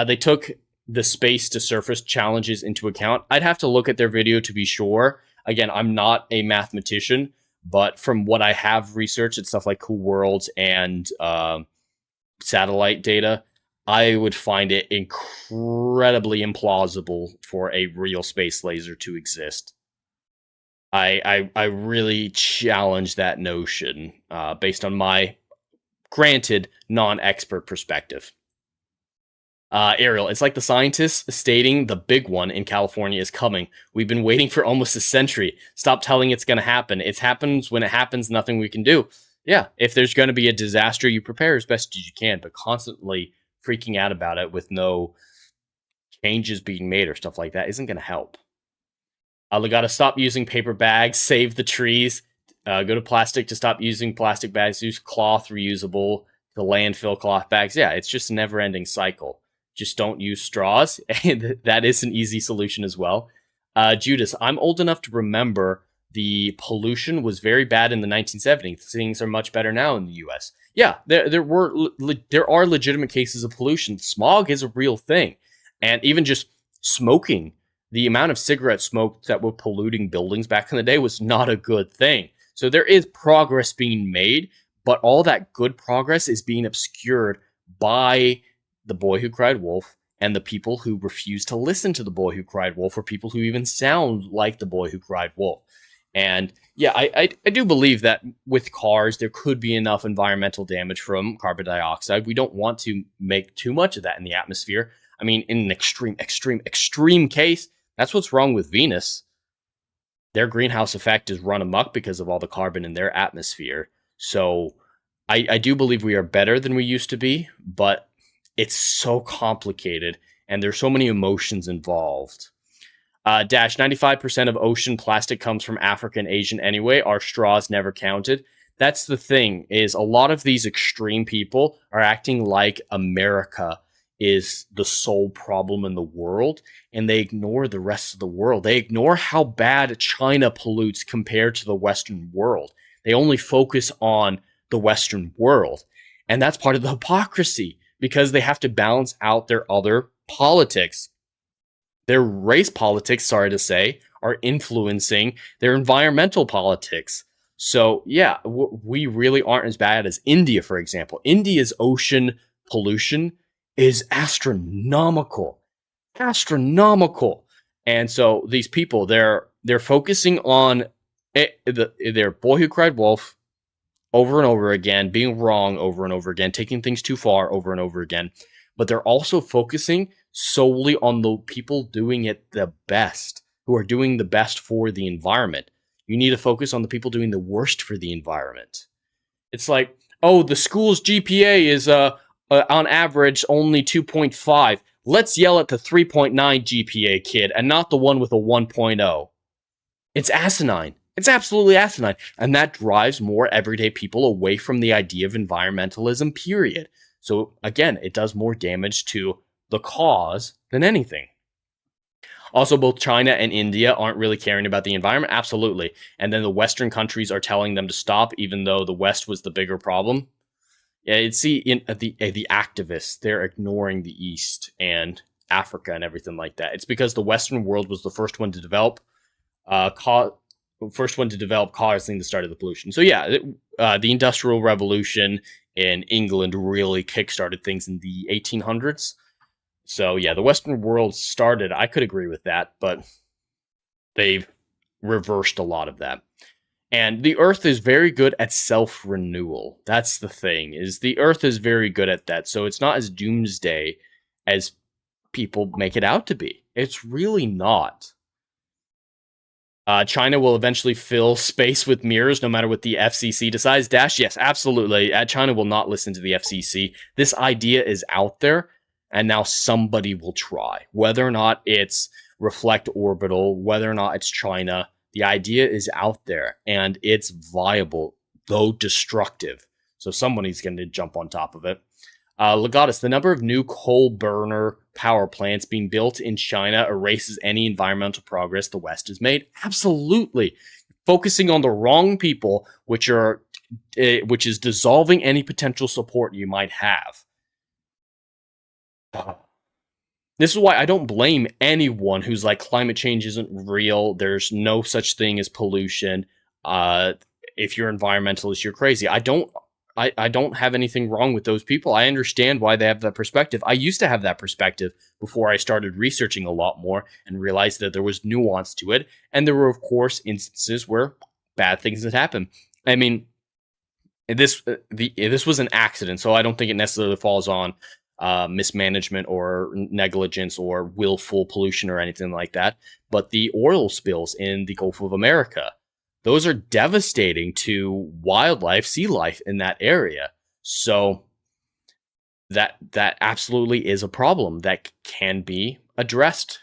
They took the space to surface challenges into account. I'd have to look at their video to be sure. Again, I'm not a mathematician, but from what I have researched at stuff like Cool Worlds and satellite data, I would find it incredibly implausible for a real space laser to exist. I really challenge that notion based on my, granted, non-expert perspective. Ariel, it's like the scientists stating the big one in California is coming. We've been waiting for almost a century. Stop telling it's going to happen. It happens when it happens, nothing we can do. Yeah, if there's going to be a disaster, you prepare as best as you can, but constantly freaking out about it with no changes being made or stuff like that isn't going to help. We got to stop using paper bags, save the trees, go to plastic to stop using plastic bags, use cloth, reusable, the landfill cloth bags. Yeah, it's just a never-ending cycle. Just don't use straws. That is an easy solution as well. Judas, I'm old enough to remember the pollution was very bad in the 1970s. Things are much better now in the U.S. Yeah, there are legitimate cases of pollution. Smog is a real thing. And even just smoking, the amount of cigarette smoke that were polluting buildings back in the day was not a good thing. So there is progress being made, but all that good progress is being obscured by the boy who cried wolf and the people who refuse to listen to the boy who cried wolf, or people who even sound like the boy who cried wolf. And yeah, I do believe that with cars, there could be enough environmental damage from carbon dioxide. We don't want to make too much of that in the atmosphere. I mean, in an extreme case, that's what's wrong with Venus. their greenhouse effect is run amok because of all the carbon in their atmosphere. So I do believe we are better than we used to be, but it's so complicated and there's so many emotions involved. 95% of ocean plastic comes from Africa and Asian anyway. Our straws never counted. That's the thing, is a lot of these extreme people are acting like America is the sole problem in the world, and they ignore the rest of the world. They ignore how bad China pollutes compared to the Western world. They only focus on the Western world. And that's part of the hypocrisy, because they have to balance out their other politics. Their race politics, sorry to say, are influencing their environmental politics. So, yeah, we really aren't as bad as India, for example. India's ocean pollution is astronomical. Astronomical. And so these people, they're focusing on their Boy Who Cried Wolf over and over again, being wrong over and over again, taking things too far over and over again. But they're also focusing solely on the people doing it the best, who are doing the best for the environment. You need to focus on the people doing the worst for the environment. It's like, oh, the school's GPA is on average only 2.5. Let's yell at the 3.9 GPA kid and not the one with a 1.0. It's asinine. It's absolutely asinine. And that drives more everyday people away from the idea of environmentalism, period. So again, it does more damage to the cause than anything. Also, both China and India aren't really caring about the environment. Absolutely. And then the Western countries are telling them to stop, even though the West was the bigger problem. Yeah, you'd see the activists, they're ignoring the East and Africa and everything like that. It's because the Western world was the first one to develop, causing the start of the pollution. So yeah, the Industrial Revolution in England really kickstarted things in the 1800s. So yeah, the Western world started, I could agree with that, but they've reversed a lot of that. And the Earth is very good at self-renewal. That's the thing, is the Earth is very good at that. So it's not as doomsday as people make it out to be. It's really not. China will eventually fill space with mirrors no matter what the FCC decides. Dash, yes, absolutely. China will not listen to the FCC. This idea is out there, and now somebody will try. Whether or not it's Reflect Orbital, whether or not it's China, the idea is out there, and it's viable, though destructive. So somebody's going to jump on top of it. Legatus, the number of new coal burner power plants being built in China erases any environmental progress the West has made. Absolutely. Focusing on the wrong people, which is dissolving any potential support you might have. This is why I don't blame anyone who's like, climate change isn't real. There's no such thing as pollution. If you're environmentalist, you're crazy. I don't have anything wrong with those people. I understand why they have that perspective. I used to have that perspective before I started researching a lot more and realized that there was nuance to it. And there were, of course, instances where bad things had happened. I mean, this was an accident, so I don't think it necessarily falls on mismanagement or negligence or willful pollution or anything like that. But the oil spills in the Gulf of America, those are devastating to wildlife, sea life in that area. So that absolutely is a problem that can be addressed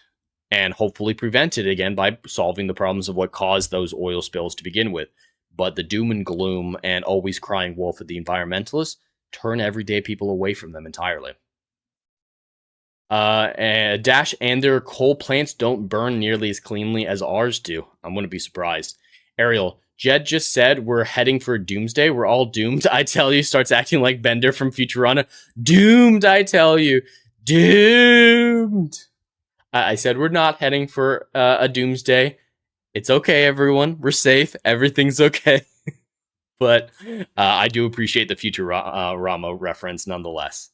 and hopefully prevented again by solving the problems of what caused those oil spills to begin with. But the doom and gloom and always crying wolf of the environmentalists turn everyday people away from them entirely. And Dash and their coal plants don't burn nearly as cleanly as ours do. I wouldn't be surprised. Ariel, Jed just said we're heading for a doomsday. We're all doomed, I tell you. Starts acting like Bender from Futurama. Doomed, I tell you. Doomed. I said we're not heading for a doomsday. It's okay, everyone. We're safe. Everything's okay. But I do appreciate the Futurama reference nonetheless.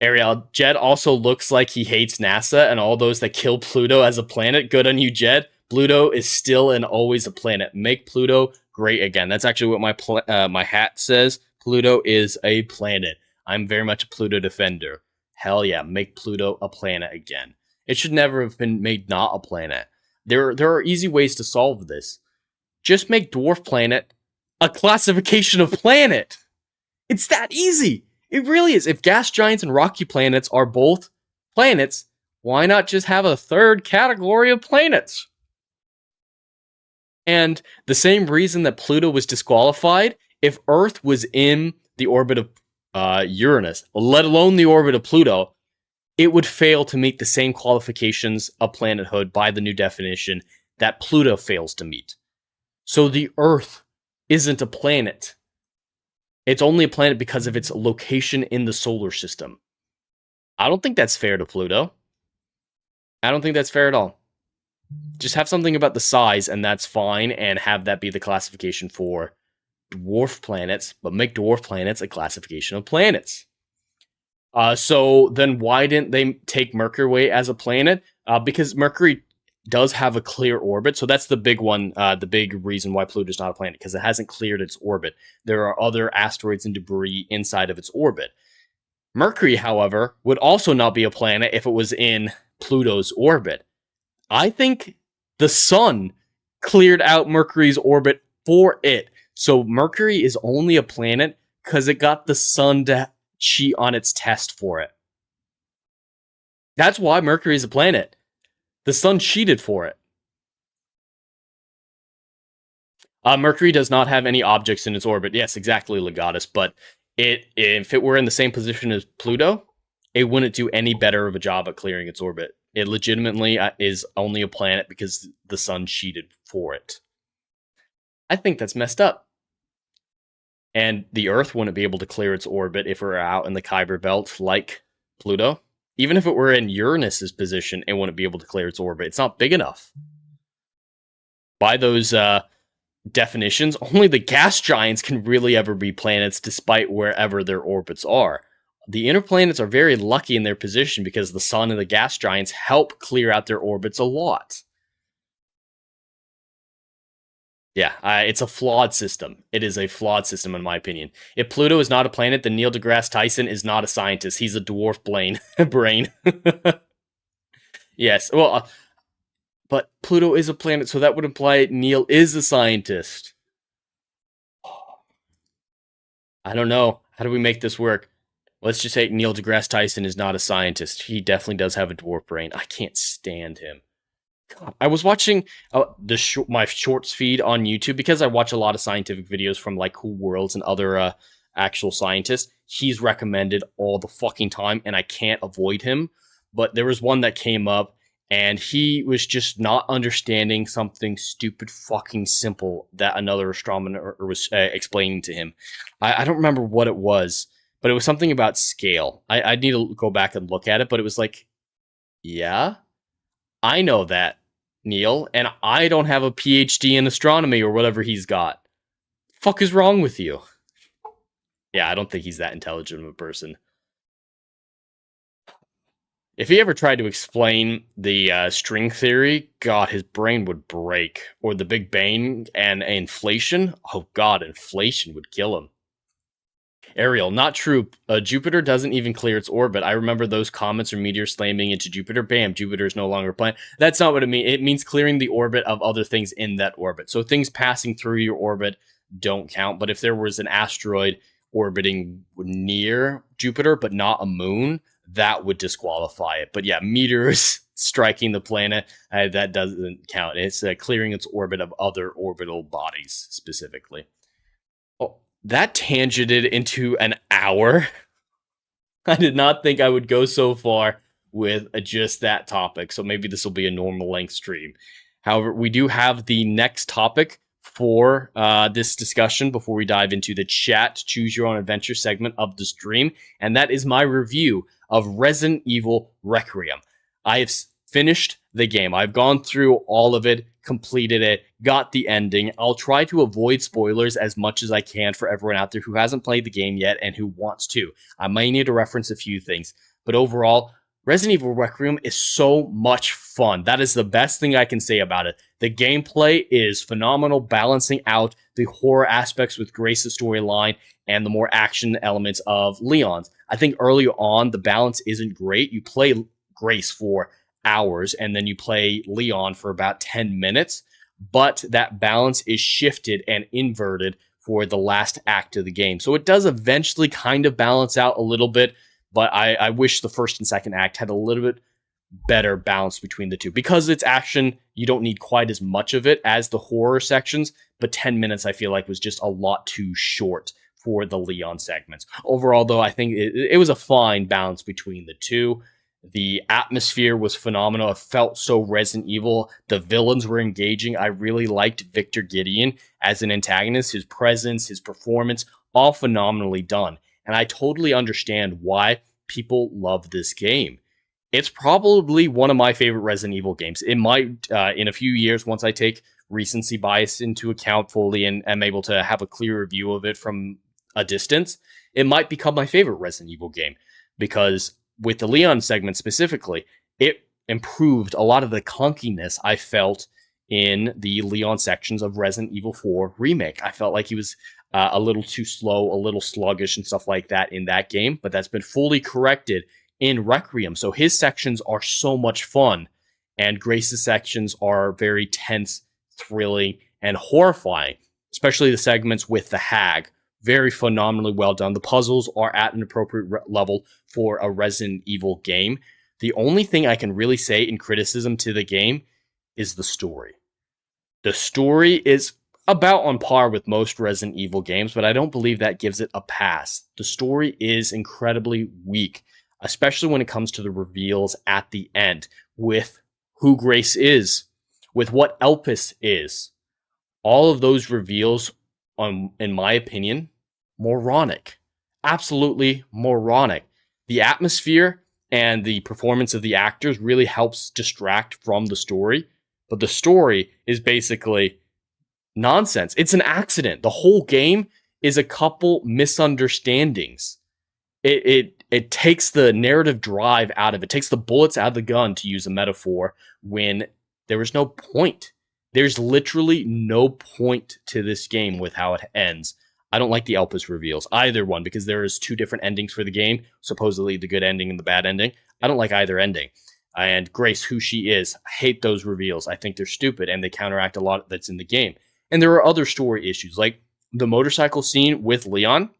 Ariel, Jed also looks like he hates NASA and all those that kill Pluto as a planet. Good on you, Jed. Pluto is still and always a planet. Make Pluto great again. That's actually what my hat says. Pluto is a planet. I'm very much a Pluto defender. Hell yeah, make Pluto a planet again. It should never have been made not a planet. There are easy ways to solve this. Just make dwarf planet a classification of planet. It's that easy. It really is. If gas giants and rocky planets are both planets, why not just have a third category of planets? And the same reason that Pluto was disqualified, if Earth was in the orbit of Uranus, let alone the orbit of Pluto, it would fail to meet the same qualifications of planethood by the new definition that Pluto fails to meet. So the Earth isn't a planet. It's only a planet because of its location in the solar system. I don't think that's fair to Pluto. I don't think that's fair at all. Just have something about the size, and that's fine, and have that be the classification for dwarf planets, but make dwarf planets a classification of planets. So then why didn't they take Mercury as a planet? Because Mercury does have a clear orbit, so that's the big one, the big reason why Pluto's not a planet, because it hasn't cleared its orbit. There are other asteroids and debris inside of its orbit. Mercury, however, would also not be a planet if it was in Pluto's orbit. I think the sun cleared out Mercury's orbit for it. So Mercury is only a planet because it got the sun to cheat on its test for it. That's why Mercury is a planet. The sun cheated for it. Mercury does not have any objects in its orbit. Yes, exactly, Legatus. But if it were in the same position as Pluto, it wouldn't do any better of a job at clearing its orbit. It legitimately is only a planet because the sun cheated for it. I think that's messed up. And the Earth wouldn't be able to clear its orbit if it were out in the Kuiper Belt like Pluto. Even if it were in Uranus's position, it wouldn't be able to clear its orbit. It's not big enough. By those definitions, only the gas giants can really ever be planets despite wherever their orbits are. The inner planets are very lucky in their position because the sun and the gas giants help clear out their orbits a lot. Yeah, it's a flawed system. It is a flawed system, in my opinion. If Pluto is not a planet, then Neil deGrasse Tyson is not a scientist. He's a dwarf brain. Yes, well, but Pluto is a planet, so that would imply Neil is a scientist. I don't know. How do we make this work? Let's just say Neil deGrasse Tyson is not a scientist. He definitely does have a dwarf brain. I can't stand him. God, I was watching my shorts feed on YouTube because I watch a lot of scientific videos from like Cool Worlds and other actual scientists. He's recommended all the fucking time, and I can't avoid him. But there was one that came up, and he was just not understanding something stupid fucking simple that another astronomer was explaining to him. I don't remember what it was, but it was something about scale. I need to go back and look at it, but it was like, yeah, I know that, Neil, and I don't have a PhD in astronomy or whatever he's got. Fuck is wrong with you? Yeah, I don't think he's that intelligent of a person. If he ever tried to explain the string theory, God, his brain would break. Or the Big Bang and inflation. Oh God, inflation would kill him. Ariel, not true. Jupiter doesn't even clear its orbit. I remember those comets or meteors slamming into Jupiter. Bam, Jupiter is no longer a planet. That's not what it means. It means clearing the orbit of other things in that orbit. So things passing through your orbit don't count. But if there was an asteroid orbiting near Jupiter, but not a moon, that would disqualify it. But yeah, meteors striking the planet, that doesn't count. It's clearing its orbit of other orbital bodies specifically. Oh, that tangented into an hour. I did not think I would go so far with just that topic, so maybe this will be a normal length stream. However, we do have the next topic for this discussion before we dive into the chat choose your own adventure segment of the stream, and that is my review of Resident Evil Requiem. I have finished the game. I've gone through all of it, completed it, got the ending. I'll try to avoid spoilers as much as I can for everyone out there who hasn't played the game yet and who wants to. I might need to reference a few things, but overall, Resident Evil Requiem is so much fun. That is the best thing I can say about it. The gameplay is phenomenal, balancing out the horror aspects with Grace's storyline and the more action elements of Leon's. I think early on, the balance isn't great. You play Grace for hours, and then you play Leon for about 10 minutes, but that balance is shifted and inverted for the last act of the game. So it does eventually kind of balance out a little bit, but I wish the first and second act had a little bit better balance between the two. Because it's action, you don't need quite as much of it as the horror sections, but 10 minutes I feel like was just a lot too short for the Leon segments. Overall, though, I think it was a fine balance between the two. The atmosphere was phenomenal. It felt so Resident Evil. The villains were engaging. I really liked Victor Gideon as an antagonist. His presence, his performance, all phenomenally done. And I totally understand why people love this game. It's probably one of my favorite Resident Evil games. It might, in a few years, once I take recency bias into account fully and am able to have a clearer view of it from a distance, it might become my favorite Resident Evil game. Because with the Leon segment specifically, it improved a lot of the clunkiness I felt in the Leon sections of Resident Evil 4 Remake. I felt like he was a little too slow, a little sluggish and stuff like that in that game, but that's been fully corrected in Requiem. So his sections are so much fun, and Grace's sections are very tense, thrilling, and horrifying, especially the segments with the Hag. Very phenomenally well done. The puzzles are at an appropriate level for a Resident Evil game. The only thing I can really say in criticism to the game is the story. The story is about on par with most Resident Evil games, but I don't believe that gives it a pass. The story is incredibly weak, especially when it comes to the reveals at the end, with who Grace is, with what Elpis is. All of those reveals, in my opinion, moronic. Absolutely moronic. The atmosphere and the performance of the actors really helps distract from the story, but the story is basically nonsense. It's an accident. The whole game is a couple misunderstandings. It takes the narrative drive out of it. It takes the bullets out of the gun, to use a metaphor, when there is no point. There's literally no point to this game with how it ends. I don't like the Elpis reveals, either one, because there is two different endings for the game, supposedly the good ending and the bad ending. I don't like either ending. And Grace, who she is, I hate those reveals. I think they're stupid, and they counteract a lot that's in the game. And there are other story issues, like the motorcycle scene with Leon.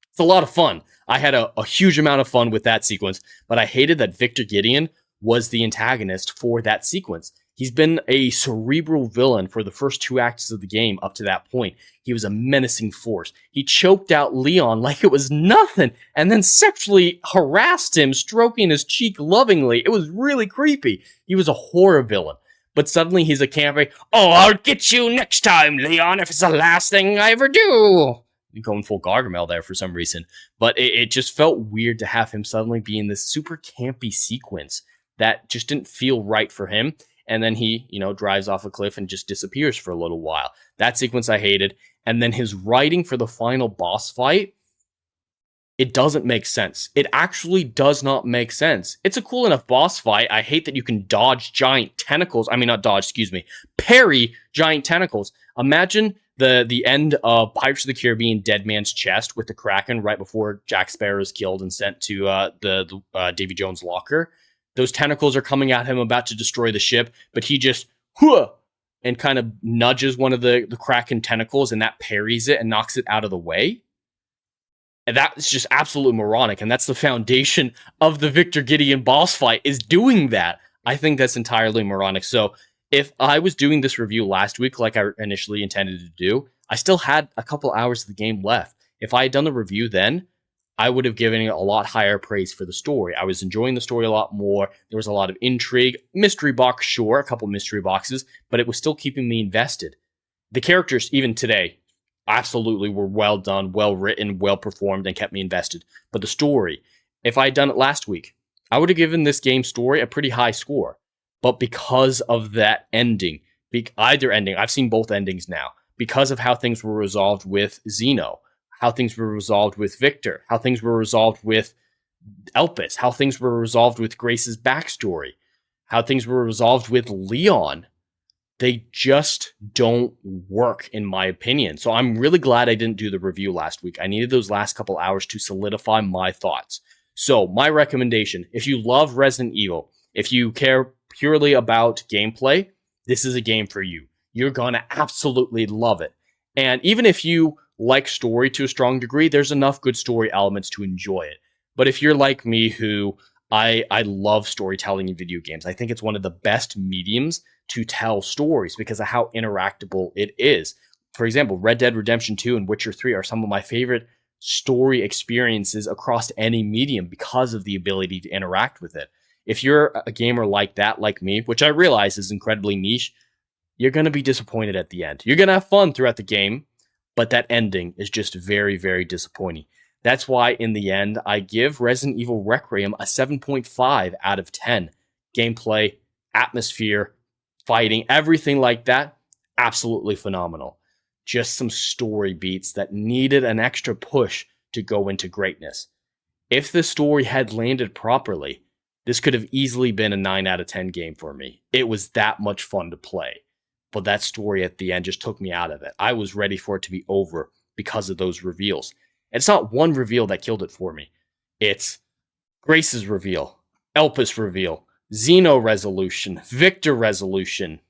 It's a lot of fun. I had a huge amount of fun with that sequence, but I hated that Victor Gideon was the antagonist for that sequence. He's been a cerebral villain for the first two acts of the game up to that point. He was a menacing force. He choked out Leon like it was nothing, and then sexually harassed him, stroking his cheek lovingly. It was really creepy. He was a horror villain. But suddenly he's a campy, "Oh, I'll get you next time, Leon, if it's the last thing I ever do." Going full Gargamel there for some reason. But it just felt weird to have him suddenly be in this super campy sequence that just didn't feel right for him. And then he, drives off a cliff and just disappears for a little while. That sequence I hated. And then his writing for the final boss fight, it doesn't make sense. It actually does not make sense. It's a cool enough boss fight. I hate that you can dodge giant tentacles. Parry giant tentacles. Imagine the end of Pirates of the Caribbean Dead Man's Chest with the Kraken right before Jack Sparrow is killed and sent to the Davy Jones locker. Those tentacles are coming at him, about to destroy the ship, but he just, and kind of nudges one of the Kraken tentacles, and that parries it and knocks it out of the way. And that's just absolutely moronic, and that's the foundation of the Victor Gideon boss fight, is doing that. I think that's entirely moronic. So if I was doing this review last week like I initially intended to do, I still had a couple hours of the game left. If I had done the review then, I would have given it a lot higher praise for the story. I was enjoying the story a lot more. There was a lot of intrigue. Mystery box, sure, a couple mystery boxes, but it was still keeping me invested. The characters, even today, absolutely were well done, well written, well performed, and kept me invested. But the story, if I had done it last week, I would have given this game's story a pretty high score. But because of that ending, either ending, I've seen both endings now, because of how things were resolved with Zeno, how things were resolved with Victor, how things were resolved with Elpis, how things were resolved with Grace's backstory, how things were resolved with Leon, they just don't work, in my opinion. So I'm really glad I didn't do the review last week. I needed those last couple hours to solidify my thoughts. So my recommendation, if you love Resident Evil, If you care purely about gameplay, this is a game for you. You're gonna absolutely love it. And even if you like story to a strong degree, there's enough good story elements to enjoy it. But if you're like me, who I love storytelling in video games, I think it's one of the best mediums to tell stories because of how interactable it is. For example, Red Dead Redemption 2 and Witcher 3 are some of my favorite story experiences across any medium because of the ability to interact with it. If you're a gamer like that, like me, which I realize is incredibly niche, you're going to be disappointed at the end. You're going to have fun throughout the game, but that ending is just very, very disappointing. That's why, in the end, I give Resident Evil Requiem a 7.5 out of 10. Gameplay, atmosphere, fighting, everything like that, absolutely phenomenal. Just some story beats that needed an extra push to go into greatness. If the story had landed properly, this could have easily been a 9 out of 10 game for me. It was that much fun to play. But that story at the end just took me out of it. I was ready for it to be over because of those reveals. It's not one reveal that killed it for me. It's Grace's reveal, Elpis reveal, Xeno resolution, Victor resolution.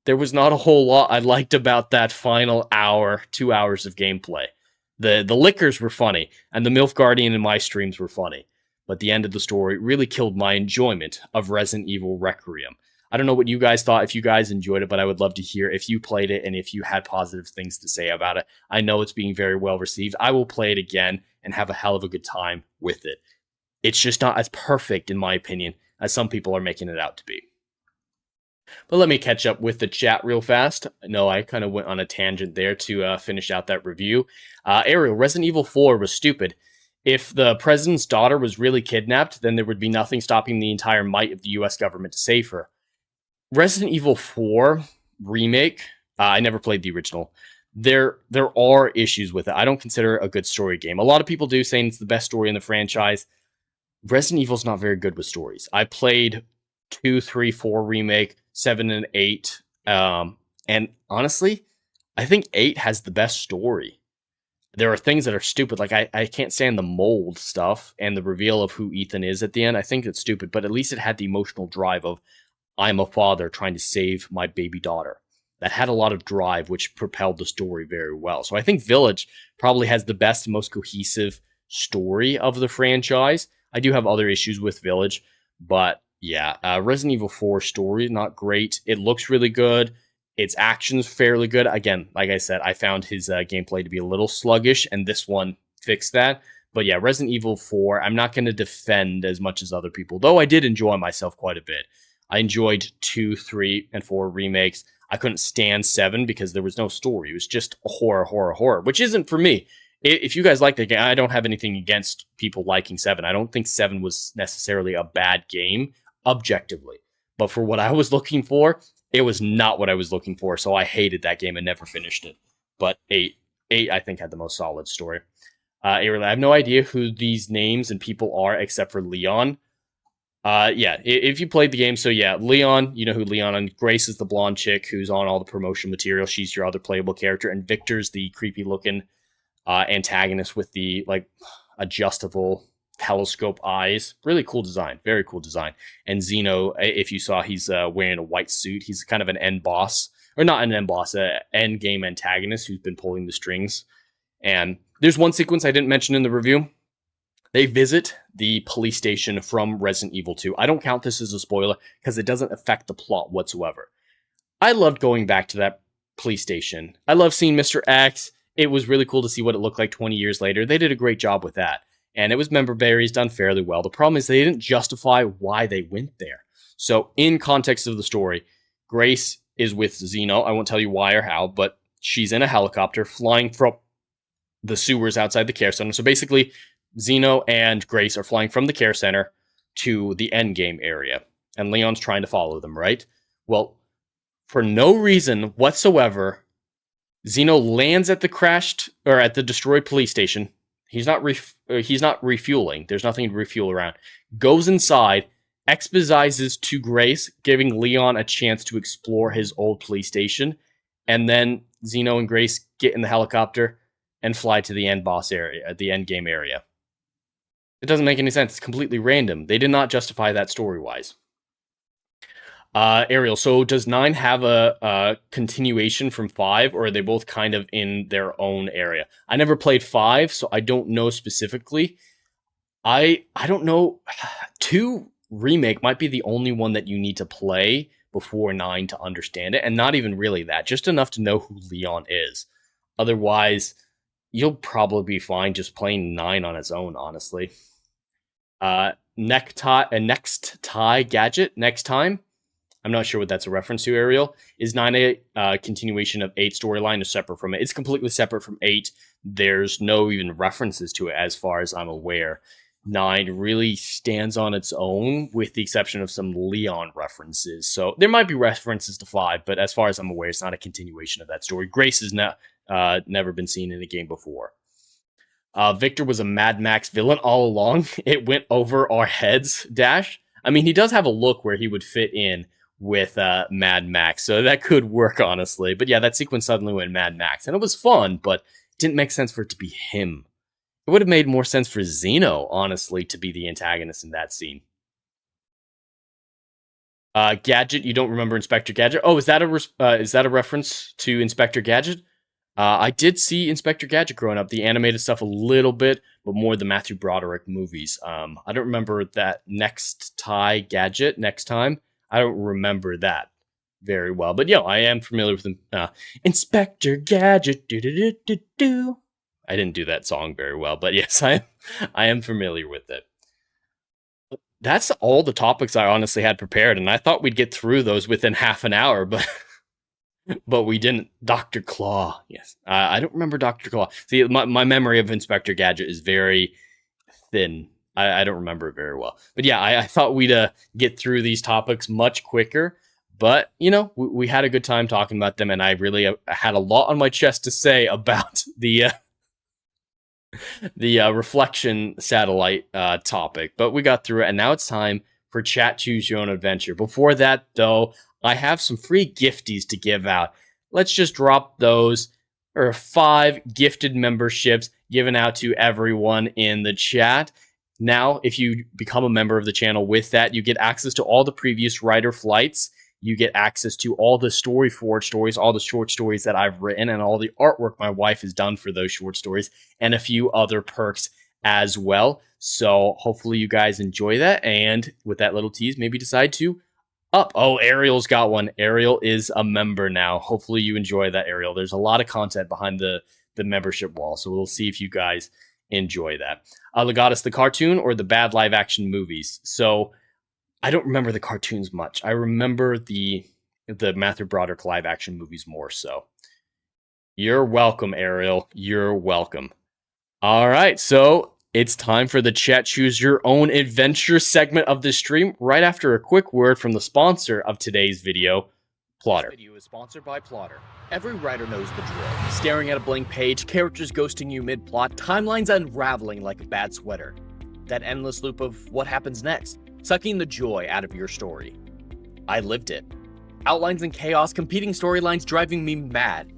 There was not a whole lot I liked about that final hour, 2 hours of gameplay. The lickers were funny, and the MILF Guardian in my streams were funny. But the end of the story really killed my enjoyment of Resident Evil Requiem. I don't know what you guys thought, if you guys enjoyed it, but I would love to hear if you played it and if you had positive things to say about it. I know it's being very well received. I will play it again and have a hell of a good time with it. It's just not as perfect, in my opinion, as some people are making it out to be. But let me catch up with the chat real fast. No, I kind of went on a tangent there to finish out that review. Ariel, Resident Evil 4 was stupid. If the president's daughter was really kidnapped, then there would be nothing stopping the entire might of the US government to save her. Resident Evil 4 remake, I never played the original. There are issues with it. I don't consider it a good story game. A lot of people do, saying it's the best story in the franchise. Resident Evil's not very good with stories. I played 2, 3, 4 remake, 7 and 8. And honestly, I think 8 has the best story. There are things that are stupid, like I can't stand the mold stuff and the reveal of who Ethan is at the end. I think it's stupid, but at least it had the emotional drive of, I'm a father trying to save my baby daughter. That had a lot of drive, which propelled the story very well. So I think Village probably has the best, most cohesive story of the franchise. I do have other issues with Village, but yeah, Resident Evil 4 story, not great. It looks really good. Its action's fairly good. Again, like I said, I found his gameplay to be a little sluggish, and this one fixed that. But yeah, Resident Evil 4, I'm not going to defend as much as other people, though I did enjoy myself quite a bit. I enjoyed 2, 3, and 4 remakes. I couldn't stand 7 because there was no story. It was just a horror, which isn't for me. If you guys like the game, I don't have anything against people liking 7. I don't think 7 was necessarily a bad game, objectively. But for what I was looking for, it was not what I was looking for, so I hated that game and never finished it. But 8 I think had the most solid story. I have no idea who these names and people are except for Leon. Yeah, if you played the game, so yeah, Leon, you know who Leon and Grace is the blonde chick who's on all the promotion material. She's your other playable character, and Victor's the creepy looking antagonist with the like adjustable telescope eyes. Really cool design, very cool design. And Xeno, if you saw, he's wearing a white suit. He's kind of an end boss, or not an end boss, an end game antagonist who's been pulling the strings. And there's one sequence I didn't mention in the review. They visit the police station from Resident Evil 2. I don't count this as a spoiler because it doesn't affect the plot whatsoever. I loved going back to that police station. I love seeing Mr. X. It was really cool to see what it looked like 20 years later. They did a great job with that. And it was member berries done fairly well. The problem is they didn't justify why they went there. So in context of the story, Grace is with Xeno. I won't tell you why or how, but she's in a helicopter flying from the sewers outside the care center. So basically, Xeno and Grace are flying from the care center to the endgame area, and Leon's trying to follow them, right? Well, for no reason whatsoever, Xeno lands at the destroyed police station. He's not refueling. There's nothing to refuel around. Goes inside, exposites to Grace, giving Leon a chance to explore his old police station, and then Xeno and Grace get in the helicopter and fly to the end boss area, the end game area. It doesn't make any sense. It's completely random. They did not justify that story-wise. Ariel, so does 9 have a continuation from 5, or are they both kind of in their own area? I never played 5, so I don't know specifically. I don't know. 2 Remake might be the only one that you need to play before 9 to understand it, and not even really that, just enough to know who Leon is. Otherwise, you'll probably be fine just playing 9 on its own, honestly. Next tie gadget, next time. I'm not sure what that's a reference to, Ariel. Is 9 a continuation of 8 storyline, or separate from it? It's completely separate from 8. There's no even references to it as far as I'm aware. 9 really stands on its own, with the exception of some Leon references. So there might be references to 5, but as far as I'm aware, it's not a continuation of that story. Grace has never been seen in a game before. Victor was a Mad Max villain all along. It went over our heads, Dash. I mean, he does have a look where he would fit in with Mad Max, so that could work, honestly. But yeah, that sequence suddenly went Mad Max, and it was fun, but it didn't make sense for it to be him. It would have made more sense for Zeno, honestly, to be the antagonist in that scene. Gadget, you don't remember Inspector Gadget? Oh, is that a reference to Inspector Gadget? I did see Inspector Gadget growing up, the animated stuff a little bit, but more the Matthew Broderick movies. I don't remember that next tie gadget, next time. I don't remember that very well, but yeah, I am familiar with Inspector Gadget. Do. I didn't do that song very well, but yes, I am familiar with it. That's all the topics I honestly had prepared, and I thought we'd get through those within half an hour, but but we didn't. Dr. Claw, yes. I don't remember Dr. Claw. See, my memory of Inspector Gadget is very thin. I don't remember it very well. But yeah, I thought we'd get through these topics much quicker. But, you know, we had a good time talking about them, and I really had a lot on my chest to say about the reflection satellite topic. But we got through it, and now it's time for Chat Choose Your Own Adventure. Before that, though, I have some free gifties to give out. Let's just drop those. There are 5 gifted memberships given out to everyone in the chat. Now, if you become a member of the channel with that, you get access to all the previous writer flights. You get access to all the Story Forge stories, all the short stories that I've written, and all the artwork my wife has done for those short stories, and a few other perks as well. So hopefully you guys enjoy that, and with that little tease, maybe decide to up. Oh, Ariel's got one. Ariel is a member now. Hopefully you enjoy that, Ariel. There's a lot of content behind the membership wall, so we'll see if you guys enjoy that. Legatus, the cartoon or the bad live action movies? So I don't remember the cartoons much. I remember the Matthew Broderick live action movies more so. You're welcome, Ariel. You're welcome. All right, so it's time for the Chat Choose Your Own Adventure segment of this stream, right after a quick word from the sponsor of today's video, Plotter. This video is sponsored by Plotter. Every writer knows the drill. Staring at a blank page, characters ghosting you mid-plot, timelines unraveling like a bad sweater. That endless loop of what happens next, sucking the joy out of your story. I lived it. Outlines and chaos, competing storylines driving me mad.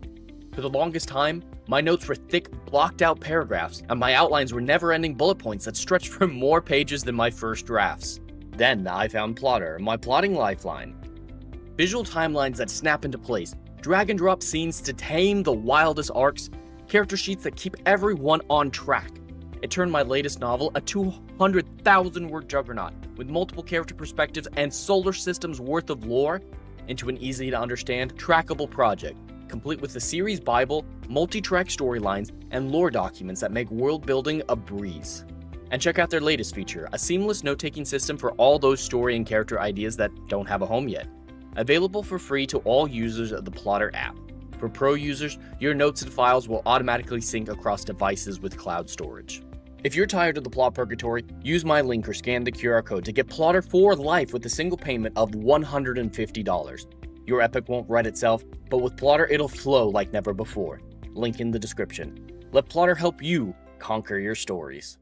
For the longest time, my notes were thick, blocked-out paragraphs, and my outlines were never-ending bullet points that stretched for more pages than my first drafts. Then I found Plotter, my plotting lifeline. Visual timelines that snap into place, drag-and-drop scenes to tame the wildest arcs, character sheets that keep everyone on track. It turned my latest novel, a 200,000-word juggernaut with multiple character perspectives and solar systems worth of lore, into an easy-to-understand, trackable project, complete with the series Bible, multi-track storylines, and lore documents that make world-building a breeze. And check out their latest feature, a seamless note-taking system for all those story and character ideas that don't have a home yet. Available for free to all users of the Plotter app. For pro users, your notes and files will automatically sync across devices with cloud storage. If you're tired of the plot purgatory, use my link or scan the QR code to get Plotter for life with a single payment of $150. Your epic won't write itself, but with Plotter it'll flow like never before. Link in the description. Let Plotter help you conquer your stories.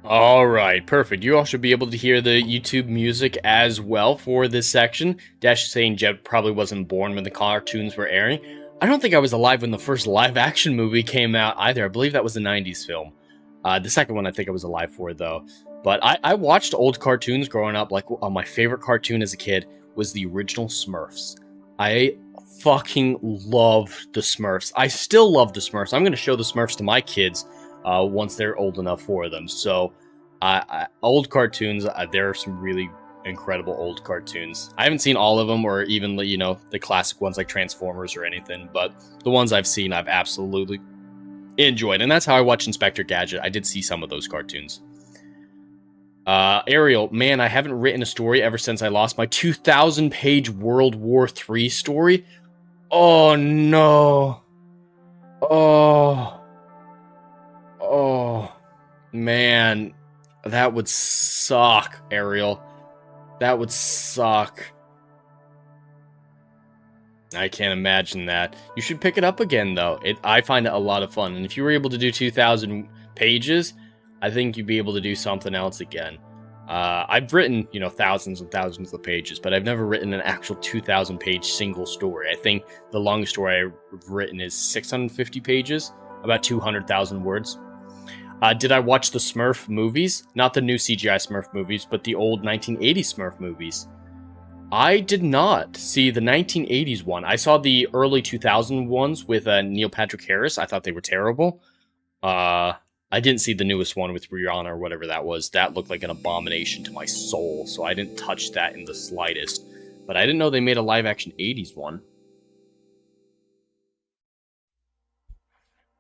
Alright, perfect. You all should be able to hear the YouTube music as well for this section. Dash is saying Jeb probably wasn't born when the cartoons were airing. I don't think I was alive when the first live-action movie came out either. I believe that was a 90s film. The second one I think I was alive for, though. But I watched old cartoons growing up. Like, my favorite cartoon as a kid was the original Smurfs. I fucking loved the Smurfs. I still love the Smurfs. I'm going to show the Smurfs to my kids once they're old enough for them. So, old cartoons, there are some really incredible old cartoons. I haven't seen all of them, or even, you know, the classic ones like Transformers or anything, but the ones I've seen I've absolutely enjoyed. And that's how I watched Inspector Gadget. I did see some of those cartoons. Ariel, man, I haven't written a story ever since I lost my 2,000-page World War III story. Oh, no. Oh, man, that would suck, Ariel. That would suck. I can't imagine that. You should pick it up again, though. I find it a lot of fun, and if you were able to do 2,000 pages, I think you'd be able to do something else again. I've written, you know, thousands and thousands of pages, but I've never written an actual 2,000-page single story. I think the longest story I've written is 650 pages, about 200,000 words. Did I watch the Smurf movies? Not the new CGI Smurf movies, but the old 1980s Smurf movies. I did not see the 1980s one. I saw the early 2000 ones with Neil Patrick Harris. I thought they were terrible. I didn't see the newest one with Rihanna or whatever that was. That looked like an abomination to my soul, so I didn't touch that in the slightest. But I didn't know they made a live-action 80s one.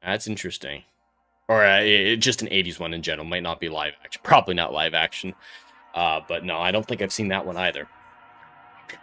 That's interesting. Or just an 80s one in general. Might not be live-action. Probably not live-action. But no, I don't think I've seen that one either.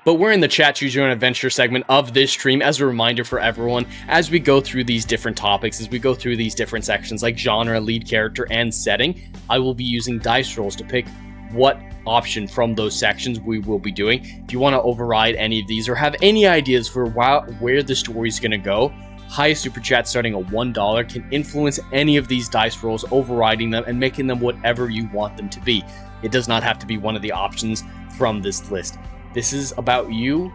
But we're in the Chat Choose Your Own Adventure segment of this stream as a reminder for everyone as we go through these different topics, as we go through these different sections like genre, lead character, and setting. I will be using dice rolls to pick what option from those sections we will be doing. If you want to override any of these or have any ideas for where the story is going to go, highest super chat starting at $1 can influence any of these dice rolls, overriding them and making them whatever you want them to be. It does not have to be one of the options from this list. This is about you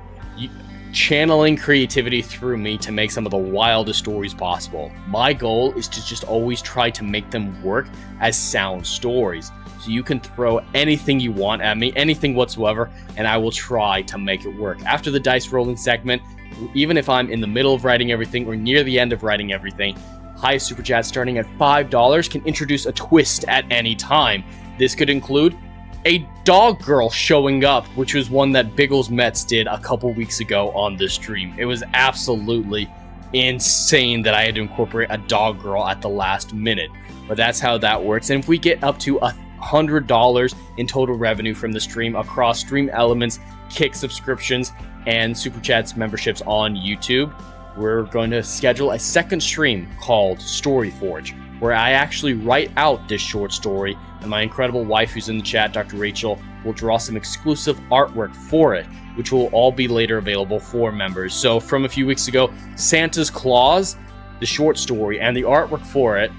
channeling creativity through me to make some of the wildest stories possible. My goal is to just always try to make them work as sound stories. So you can throw anything you want at me, anything whatsoever, and I will try to make it work. After the dice rolling segment, even if I'm in the middle of writing everything or near the end of writing everything, highest super chat starting at $5 can introduce a twist at any time. This could include a dog girl showing up, which was one that Biggles Metz did a couple weeks ago on the stream. It was absolutely insane that I had to incorporate a dog girl at the last minute, but that's how that works. And if we get up to $100 in total revenue from the stream across stream elements, Kick subscriptions, and Super Chats memberships on YouTube, we're going to schedule a second stream called Storyforge, where I actually write out this short story, and my incredible wife who's in the chat, Dr. Rachel, will draw some exclusive artwork for it, which will all be later available for members. So from a few weeks ago, Santa's Claus, the short story, and the artwork for it,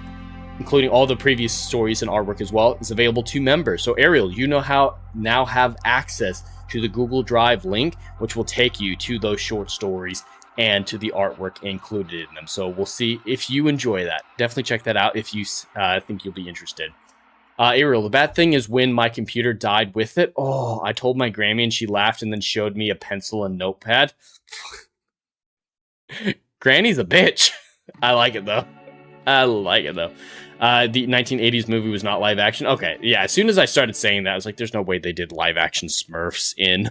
including all the previous stories and artwork as well, is available to members. So Ariel, you now have access to the Google Drive link, which will take you to those short stories and to the artwork included in them. So we'll see if you enjoy that. Definitely check that out if you think you'll be interested. Ariel, the bad thing is when my computer died with it. Oh, I told my Grammy and she laughed and then showed me a pencil and notepad. Granny's a bitch. I like it though. The 1980s movie was not live action. Okay, yeah, as soon as I started saying that, I was like, there's no way they did live action Smurfs in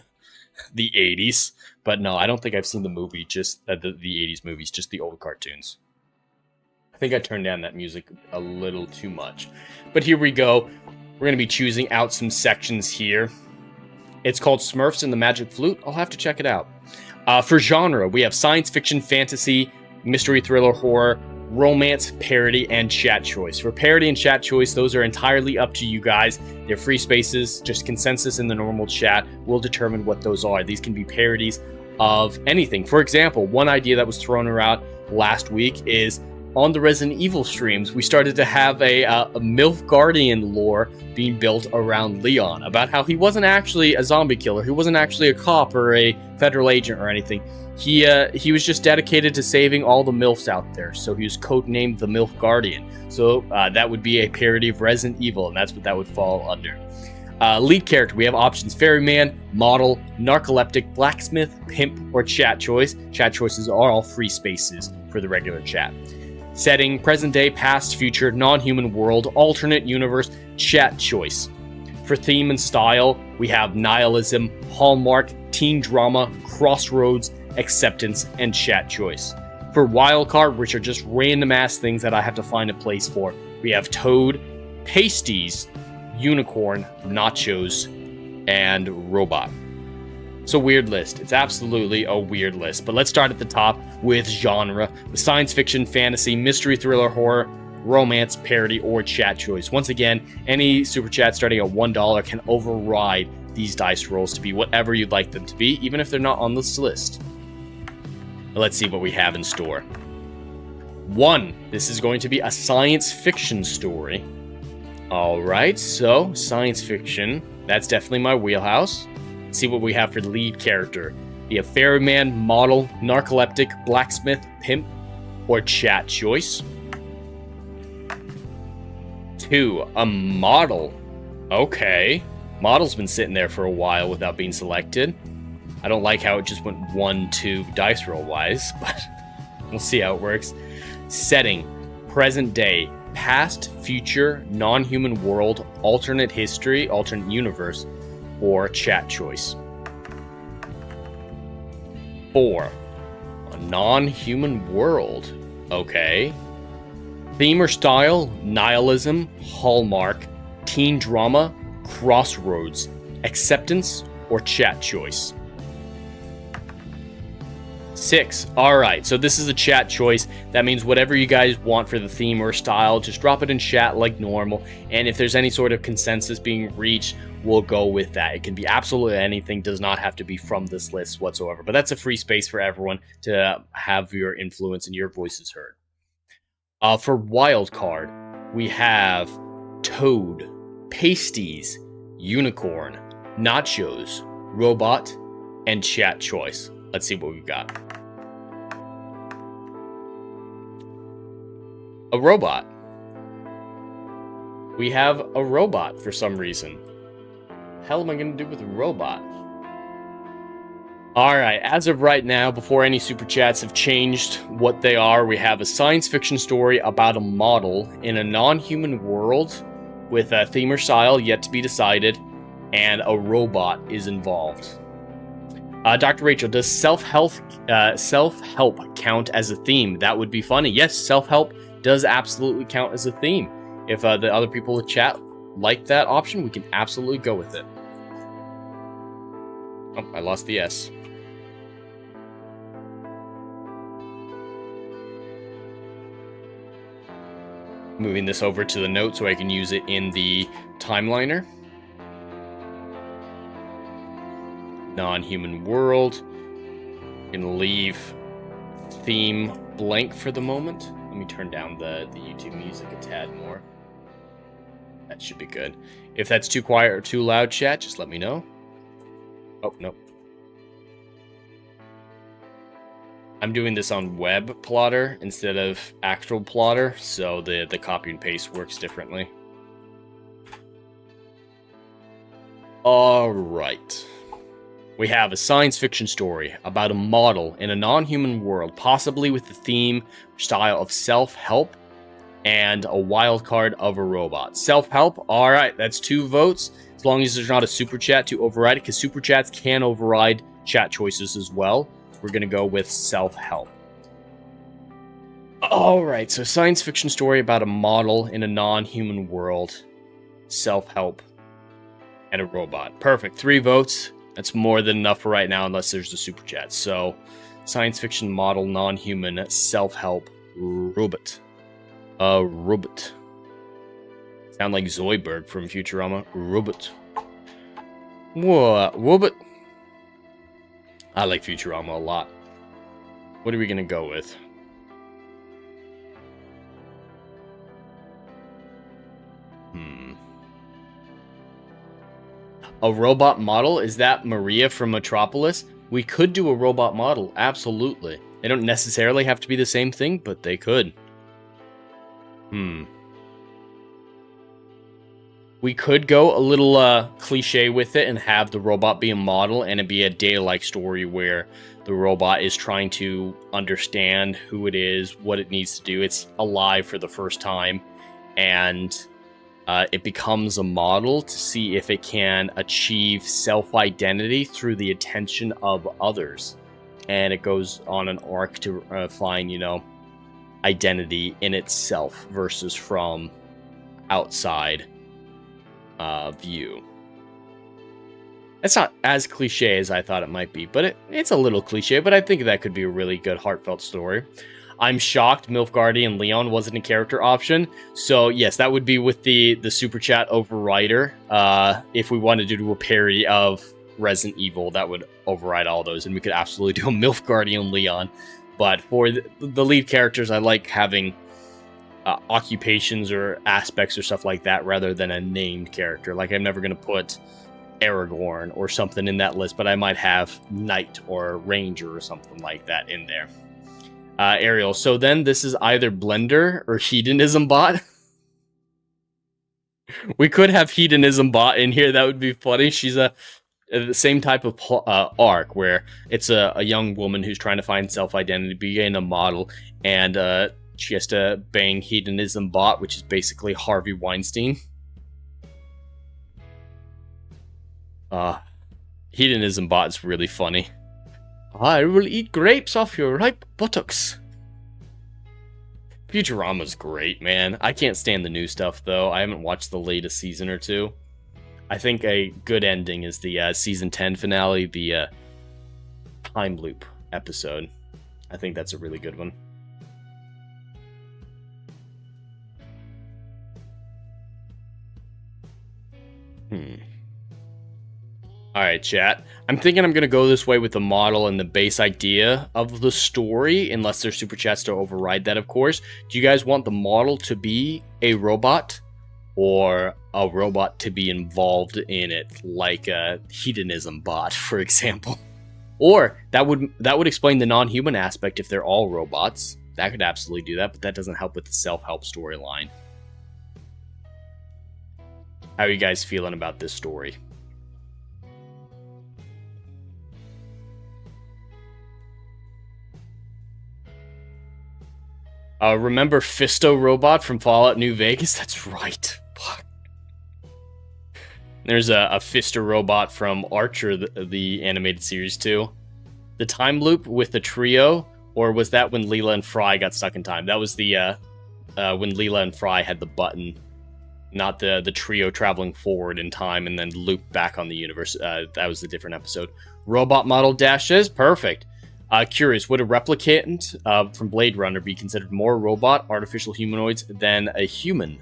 the 80s. But no, I don't think I've seen the movie, just the 80s movies, just the old cartoons. I think I turned down that music a little too much. But here we go. We're going to be choosing out some sections here. It's called Smurfs and the Magic Flute. I'll have to check it out. For genre, we have science fiction, fantasy, mystery, thriller, horror, romance, parody, and chat choice. For parody and chat choice, those are entirely up to you guys. They're free spaces. Just consensus in the normal chat will determine what those are. These can be parodies of anything. For example, one idea that was thrown around last week is on the Resident Evil streams, we started to have a MILF Guardian lore being built around Leon, about how he wasn't actually a zombie killer, he wasn't actually a cop or a federal agent or anything. He was just dedicated to saving all the MILFs out there, so he was codenamed the MILF Guardian. So that would be a parody of Resident Evil, and that's what that would fall under. Lead character, we have options: ferryman, model, narcoleptic, blacksmith, pimp, or chat choice. Chat choices are all free spaces for the regular chat. Setting, present day, past, future, non-human world, alternate universe, chat choice. For theme and style, we have nihilism, hallmark, teen drama, crossroads, acceptance, and chat choice. For wildcard, which are just random ass things that I have to find a place for, we have toad, pasties, unicorn, nachos, and robot. It's a weird list. It's absolutely a weird list. But let's start at the top with genre: with science fiction, fantasy, mystery, thriller, horror, romance, parody, or chat choice. Once again, any super chat starting at $1 can override these dice rolls to be whatever you'd like them to be, even if they're not on this list. Let's see what we have in store. 1. This is going to be a science fiction story. Alright, so science fiction. That's definitely my wheelhouse. Let's see what we have for the lead character. We have ferryman, model, narcoleptic, blacksmith, pimp, or chat choice. 2. A model. Okay. Model's been sitting there for a while without being selected. I don't like how it just went 1-2 dice roll wise, but we'll see how it works. Setting, present day, past, future, non-human world, alternate history, alternate universe, or chat choice. 4. A non-human world. Okay. Theme or style, nihilism, hallmark, teen drama, crossroads, acceptance, or chat choice. 6. Alright, so this is a chat choice. That means whatever you guys want for the theme or style, just drop it in chat like normal. And if there's any sort of consensus being reached, we'll go with that. It can be absolutely anything, does not have to be from this list whatsoever. But that's a free space for everyone to have your influence and your voices heard. For wildcard, we have toad, pasties, unicorn, nachos, robot, and chat choice. Let's see what we've got. A robot. We have a robot for some reason. Hell am I going to do with a robot? Alright, as of right now, before any super chats have changed what they are, we have a science fiction story about a model in a non-human world with a theme or style yet to be decided, and a robot is involved. Dr. Rachel, does self-help count as a theme? That would be funny. Yes, self-help does absolutely count as a theme. If the other people in chat like that option, we can absolutely go with it. Oh, I lost the S. Moving this over to the note so I can use it in the timeliner. Non-human world. Can leave theme blank for the moment. Let me turn down the YouTube music a tad more. That should be good. If that's too quiet or too loud, chat, just let me know. Oh, no. I'm doing this on web plotter instead of actual plotter, so the copy and paste works differently. Alright. We have a science fiction story about a model in a non-human world, possibly with the theme or style of self-help, and a wild card of a robot. Self-help, alright, that's 2 votes, as long as there's not a super chat to override it, because super chats can override chat choices as well. We're going to go with self-help. Alright, so science fiction story about a model in a non-human world, self-help, and a robot. Perfect, 3 votes. That's more than enough for right now, unless there's the super chat. So, science fiction model, non-human, self-help, robot. Robot. Sound like Zoidberg from Futurama. Robot. What? Robot? I like Futurama a lot. What are we gonna go with? A robot model? Is that Maria from Metropolis? We could do a robot model, absolutely. They don't necessarily have to be the same thing, but they could. We could go a little cliche with it and have the robot be a model and it be a day-like story where the robot is trying to understand who it is, what it needs to do. It's alive for the first time, and it becomes a model to see if it can achieve self-identity through the attention of others. And it goes on an arc to find, identity in itself versus from outside view. It's not as cliche as I thought it might be, but it's a little cliche, but I think that could be a really good heartfelt story. I'm shocked MILF Guardian Leon wasn't a character option, so yes, that would be with the Super Chat overrider. If we wanted to do a parody of Resident Evil, that would override all those, and we could absolutely do a MILF Guardian Leon. But for the lead characters, I like having occupations or aspects or stuff like that rather than a named character. Like, I'm never going to put Aragorn or something in that list, but I might have Knight or Ranger or something like that in there. Ariel, so then this is either Blender or Hedonism Bot. We could have Hedonism Bot in here. That would be funny. She's the same type of arc where it's a young woman who's trying to find self-identity, being a model, and she has to bang Hedonism Bot, which is basically Harvey Weinstein. Hedonism Bot is really funny. I will eat grapes off your ripe buttocks. Futurama's great, man. I can't stand the new stuff, though. I haven't watched the latest season or two. I think a good ending is the season 10 finale, the time loop episode. I think that's a really good one. Alright, chat. I'm thinking I'm going to go this way with the model and the base idea of the story, unless there's super chats to override that, of course. Do you guys want the model to be a robot, or a robot to be involved in it, like a Hedonism Bot, for example? Or that would explain the non-human aspect if they're all robots. That could absolutely do that, but that doesn't help with the self-help storyline. How are you guys feeling about this story? Remember Fisto Robot from Fallout New Vegas? That's right. Fuck. There's a Fisto Robot from Archer, the animated series too. The time loop with the trio, or was that when Leela and Fry got stuck in time? That was the when Leela and Fry had the button, not the trio traveling forward in time and then loop back on the universe. That was a different episode. Robot model dashes, perfect. Curious, would a replicant from Blade Runner be considered more robot, artificial humanoids than a human?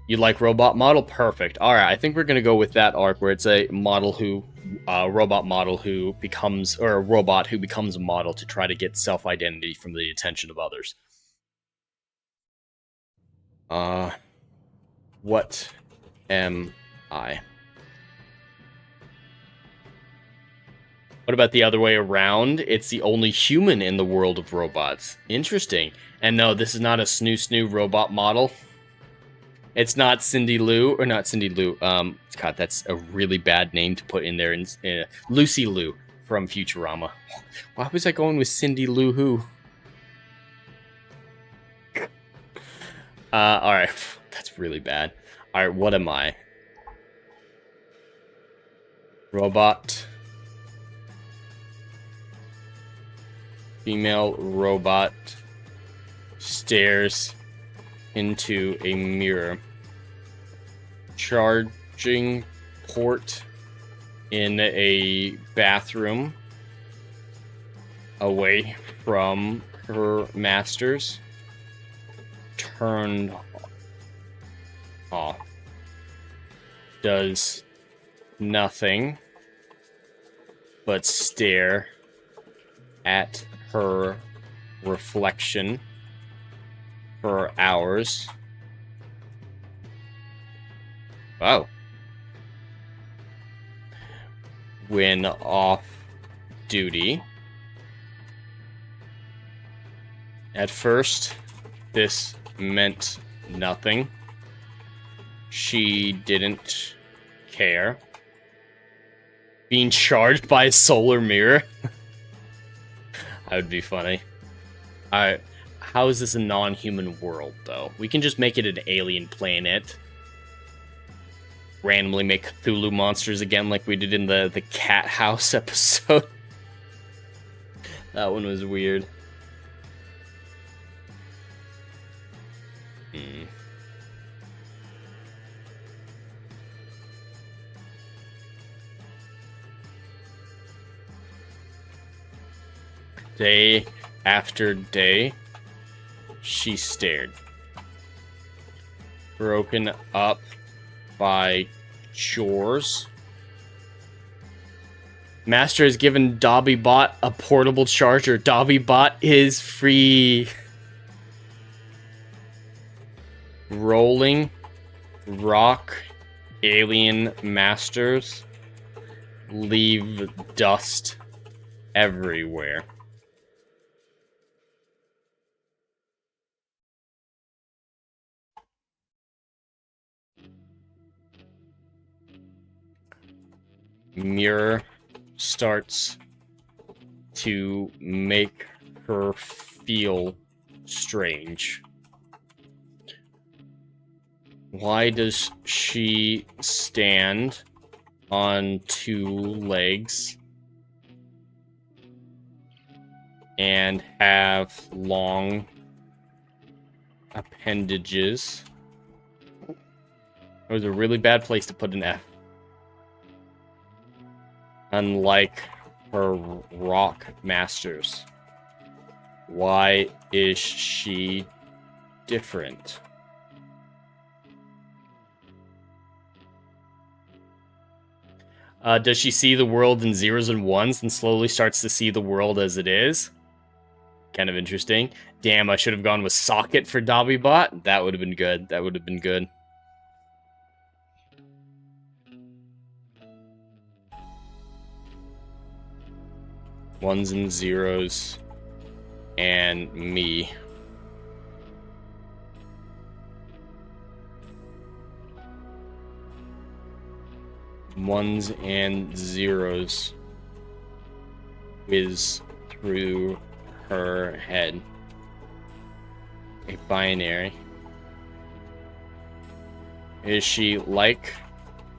You like robot model? Perfect. All right, I think we're gonna go with that arc where it's a model who, robot model who becomes, or a robot who becomes a model to try to get self-identity from the attention of others. What am I? What about the other way around? It's the only human in the world of robots. Interesting. And no, this is not a snoo robot model. It's not Cindy Lou, or not Cindy Lou. God, that's a really bad name to put in there. Lucy Liu from Futurama. Why was I going with Cindy Lou Who? Alright. That's really bad. Alright, what am I? Robot. Female robot stares into a mirror. Charging port in a bathroom away from her masters. Turned off. Does nothing but stare at her reflection for hours. Wow. When off duty. At first, this meant nothing. She didn't care. Being charged by a solar mirror? That would be funny. How is this a non-human world, though? We can just make it an alien planet. Randomly make Cthulhu monsters again like we did in the Cat House episode. That one was weird. Day after day, she stared. Broken up by chores. Master has given Dobbybot a portable charger. Dobbybot is free. Rolling rock alien masters leave dust everywhere. Mirror starts to make her feel strange. Why does she stand on two legs and have long appendages? It was a really bad place to put an F. Unlike her rock masters. Why is she different? Does she see the world in zeros and ones and slowly starts to see the world as it is? Kind of interesting. Damn, I should have gone with Socket for Dobbybot. That would have been good. That would have been good. Ones and zeros and me. Ones and zeros whiz through her head. A binary. Is she like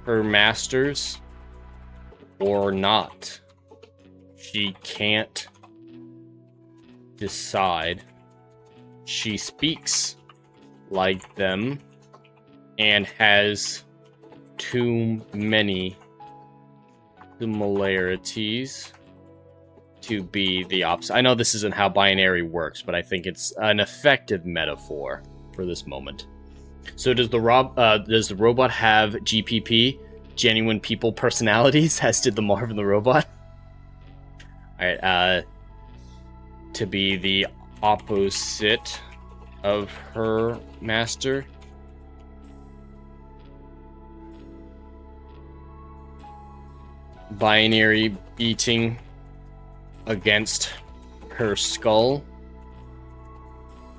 her masters or not? She can't decide. She speaks like them and has too many similarities to be the opposite. I know this isn't how binary works, but I think it's an effective metaphor for this moment. So does the robot have GPP, genuine people personalities, as did the Marvin the robot? Alright, to be the opposite of her master. Binary beating against her skull,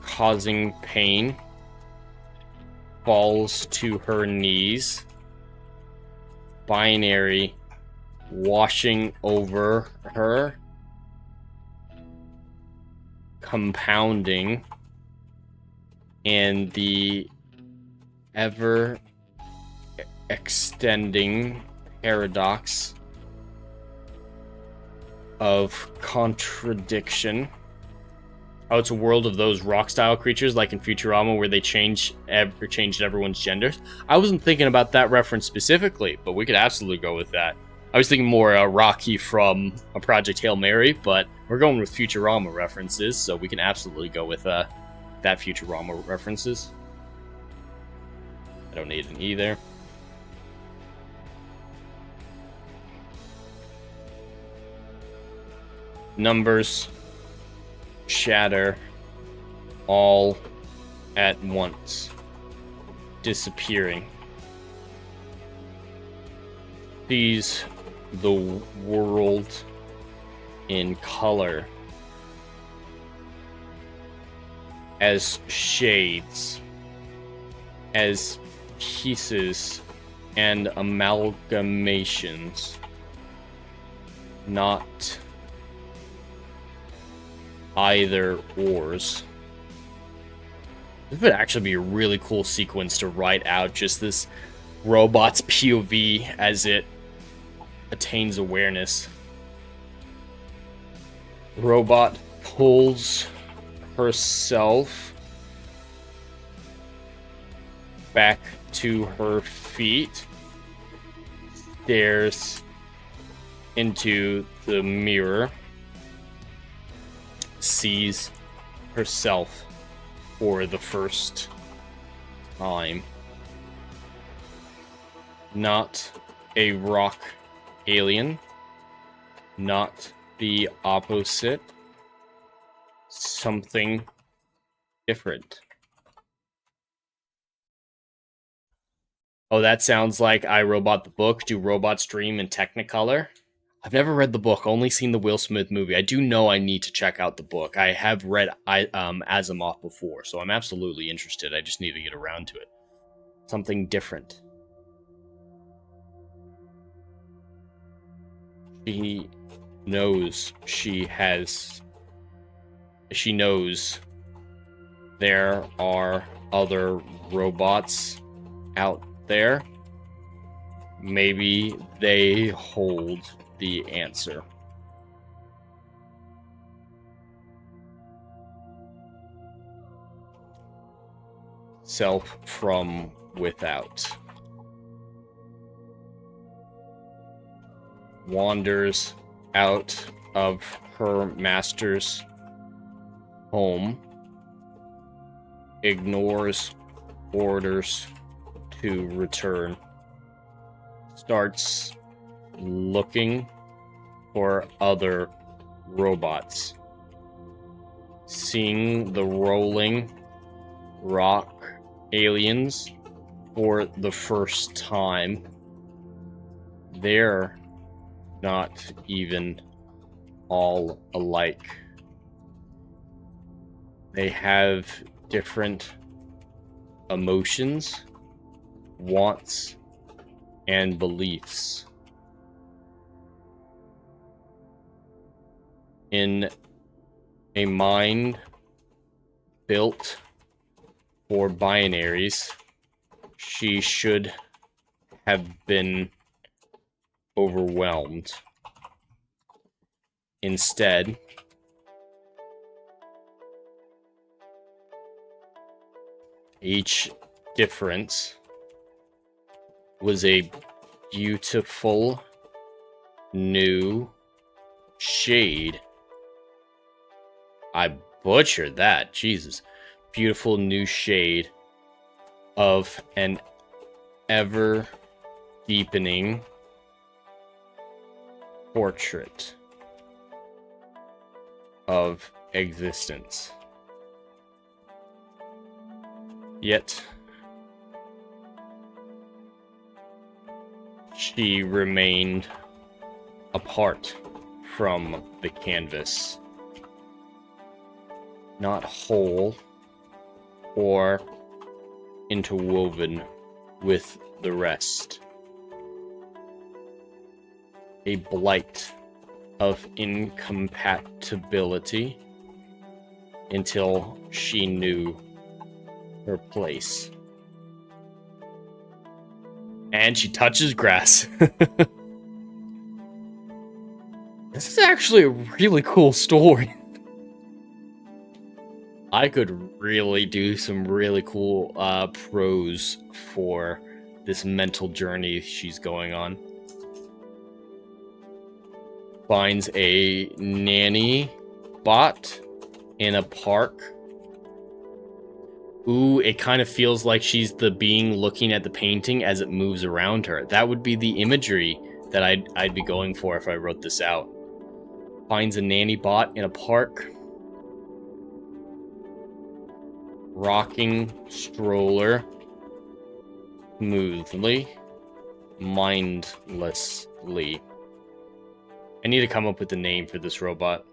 causing pain, falls to her knees. Binary washing over her, compounding, and the ever extending paradox of contradiction. Oh, it's a world of those rock-style creatures like in Futurama where they changed everyone's genders. I wasn't thinking about that reference specifically, but we could absolutely go with that. I was thinking more Rocky from a Project Hail Mary, but we're going with Futurama references, so we can absolutely go with that Futurama references. I don't need an E there. Numbers shatter all at once, disappearing. Sees the world in color as shades, as pieces and amalgamations, not either ors. This would actually be a really cool sequence to write out, just this robot's POV as it attains awareness. Robot pulls herself back to her feet, stares into the mirror, sees herself for the first time. Not a rock alien, not the opposite, something different. Oh, that sounds like I, Robot the book. Do robots dream in Technicolor? I've never read the book, only seen the Will Smith movie. I do know I need to check out the book. I have read Asimov before, so I'm absolutely interested. I just need to get around to it. Something different. She knows she knows there are other robots out there. Maybe they hold the answer. Self from without. Wanders out of her master's home. Ignores orders to return. Starts looking for other robots. Seeing the rolling rock aliens for the first time. They're not even all alike. They have different emotions, wants, and beliefs. In a mind built for binaries, she should have been overwhelmed. Instead, each difference was a beautiful new shade. I butchered that, Jesus. Beautiful new shade of an ever deepening portrait of existence. Yet, she remained apart from the canvas, not whole or interwoven with the rest. A blight of incompatibility until she knew her place. And she touches grass. This is actually a really cool story. I could really do some really cool prose for this mental journey she's going on. Finds a nanny bot in a park. Ooh, it kind of feels like she's the being looking at the painting as it moves around her. That would be the imagery that I'd be going for if I wrote this out. Finds a nanny bot in a park. Rocking stroller smoothly, mindlessly. I need to come up with a name for this robot.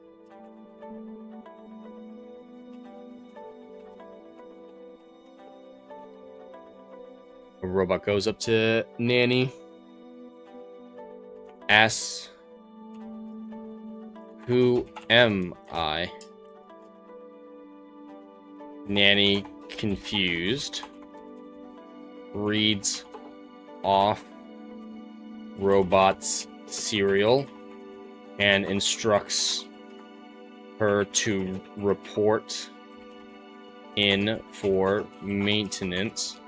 A robot goes up to Nanny. Asks, "Who am I?" Nanny, confused, reads off robot's serial and instructs her to report in for maintenance.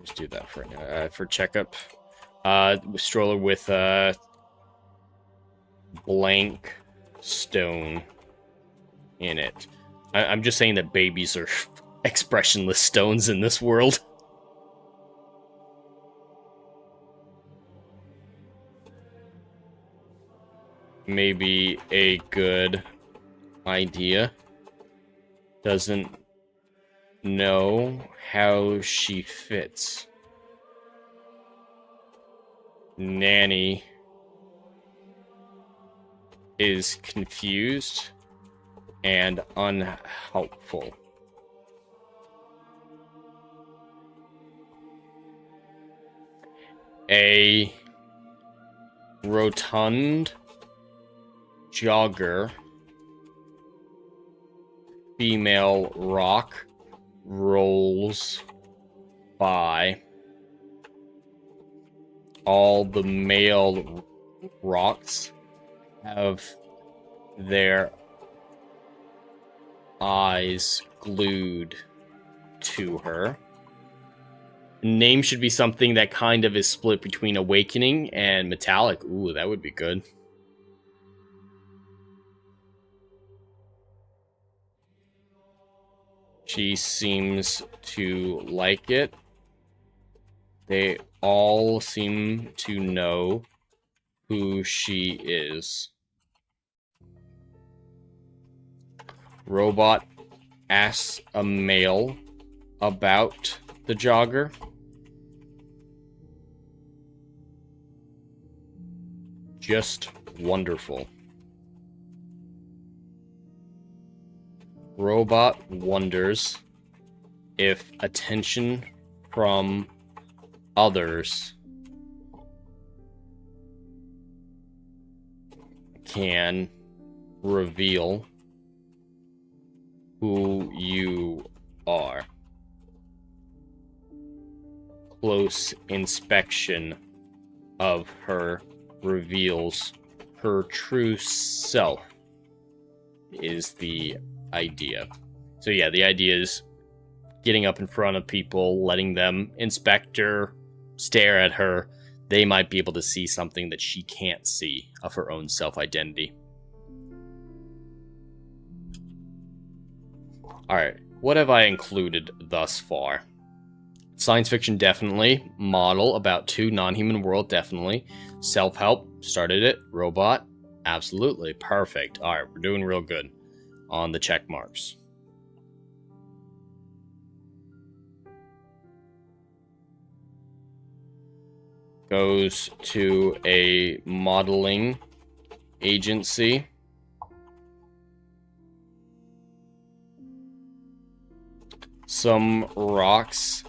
Let's do that for checkup. Stroller with blank stone in it. I'm just saying that babies are expressionless stones in this world. Maybe a good idea. Doesn't know how she fits. Nanny is confused and unhelpful. A rotund jogger, female rock, rolls by. All the male rocks have their eyes glued to her. Name should be something that kind of is split between awakening and metallic. Ooh, that would be good. She seems to like it. They all seem to know who she is. Robot asks a male about the jogger. Just wonderful. Robot wonders if attention from others can reveal who you are. Close inspection of her reveals her true self is the idea. So yeah, the idea is getting up in front of people, letting them inspect her, stare at her. They might be able to see something that she can't see of her own self-identity. Alright, what have I included thus far? Science fiction, definitely. Model, about to. Non-human world, definitely. Self-help, started it. Robot, absolutely. Perfect. Alright, we're doing real good on the check marks. Goes to a modeling agency. Some rocks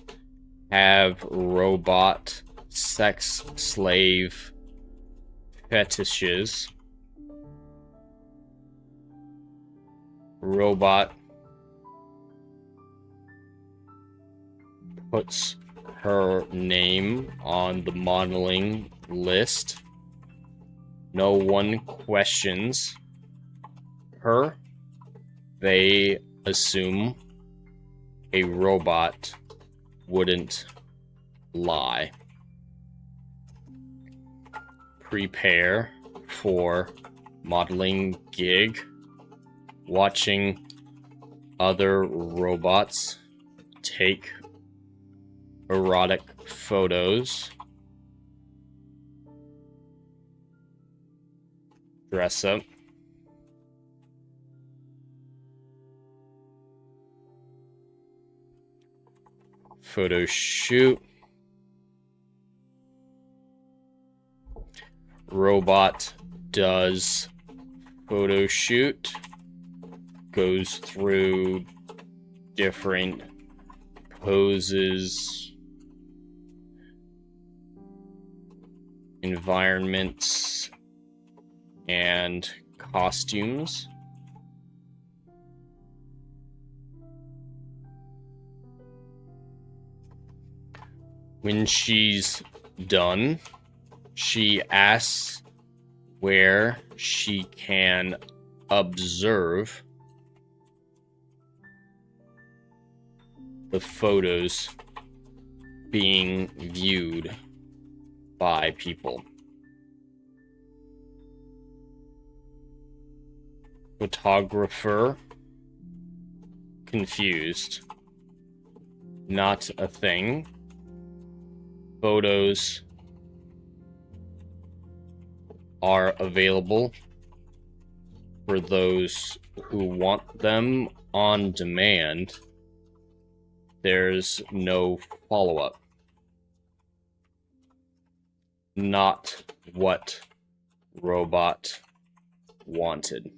have robot sex slave fetishes. Robot puts her name on the modeling list. No one questions her. They assume a robot wouldn't lie. Prepare for modeling gig. Watching other robots take erotic photos. dress up. Photo shoot. Robot does photo shoot. Goes through different poses, environments, and costumes. When she's done, she asks where she can observe the photos being viewed by people. Photographer confused. Not a thing. Photos are available for those who want them on demand. There's no follow-up. Not what robot wanted.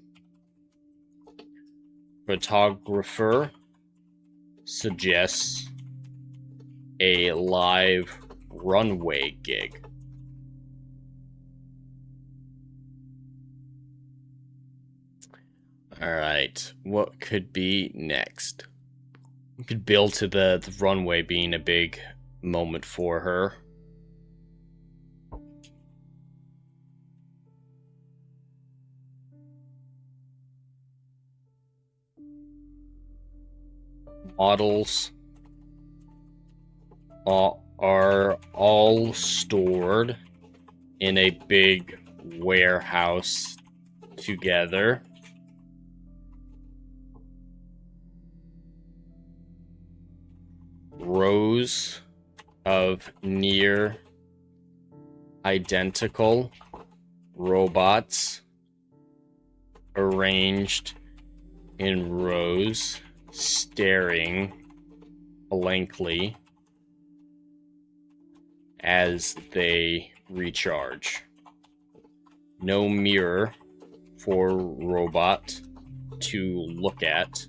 Photographer suggests a live runway gig. Alright, what could be next? We could build to the runway being a big moment for her. Models are all stored in a big warehouse together. Rows of near identical robots arranged in rows, staring blankly as they recharge. No mirror for robot to look at.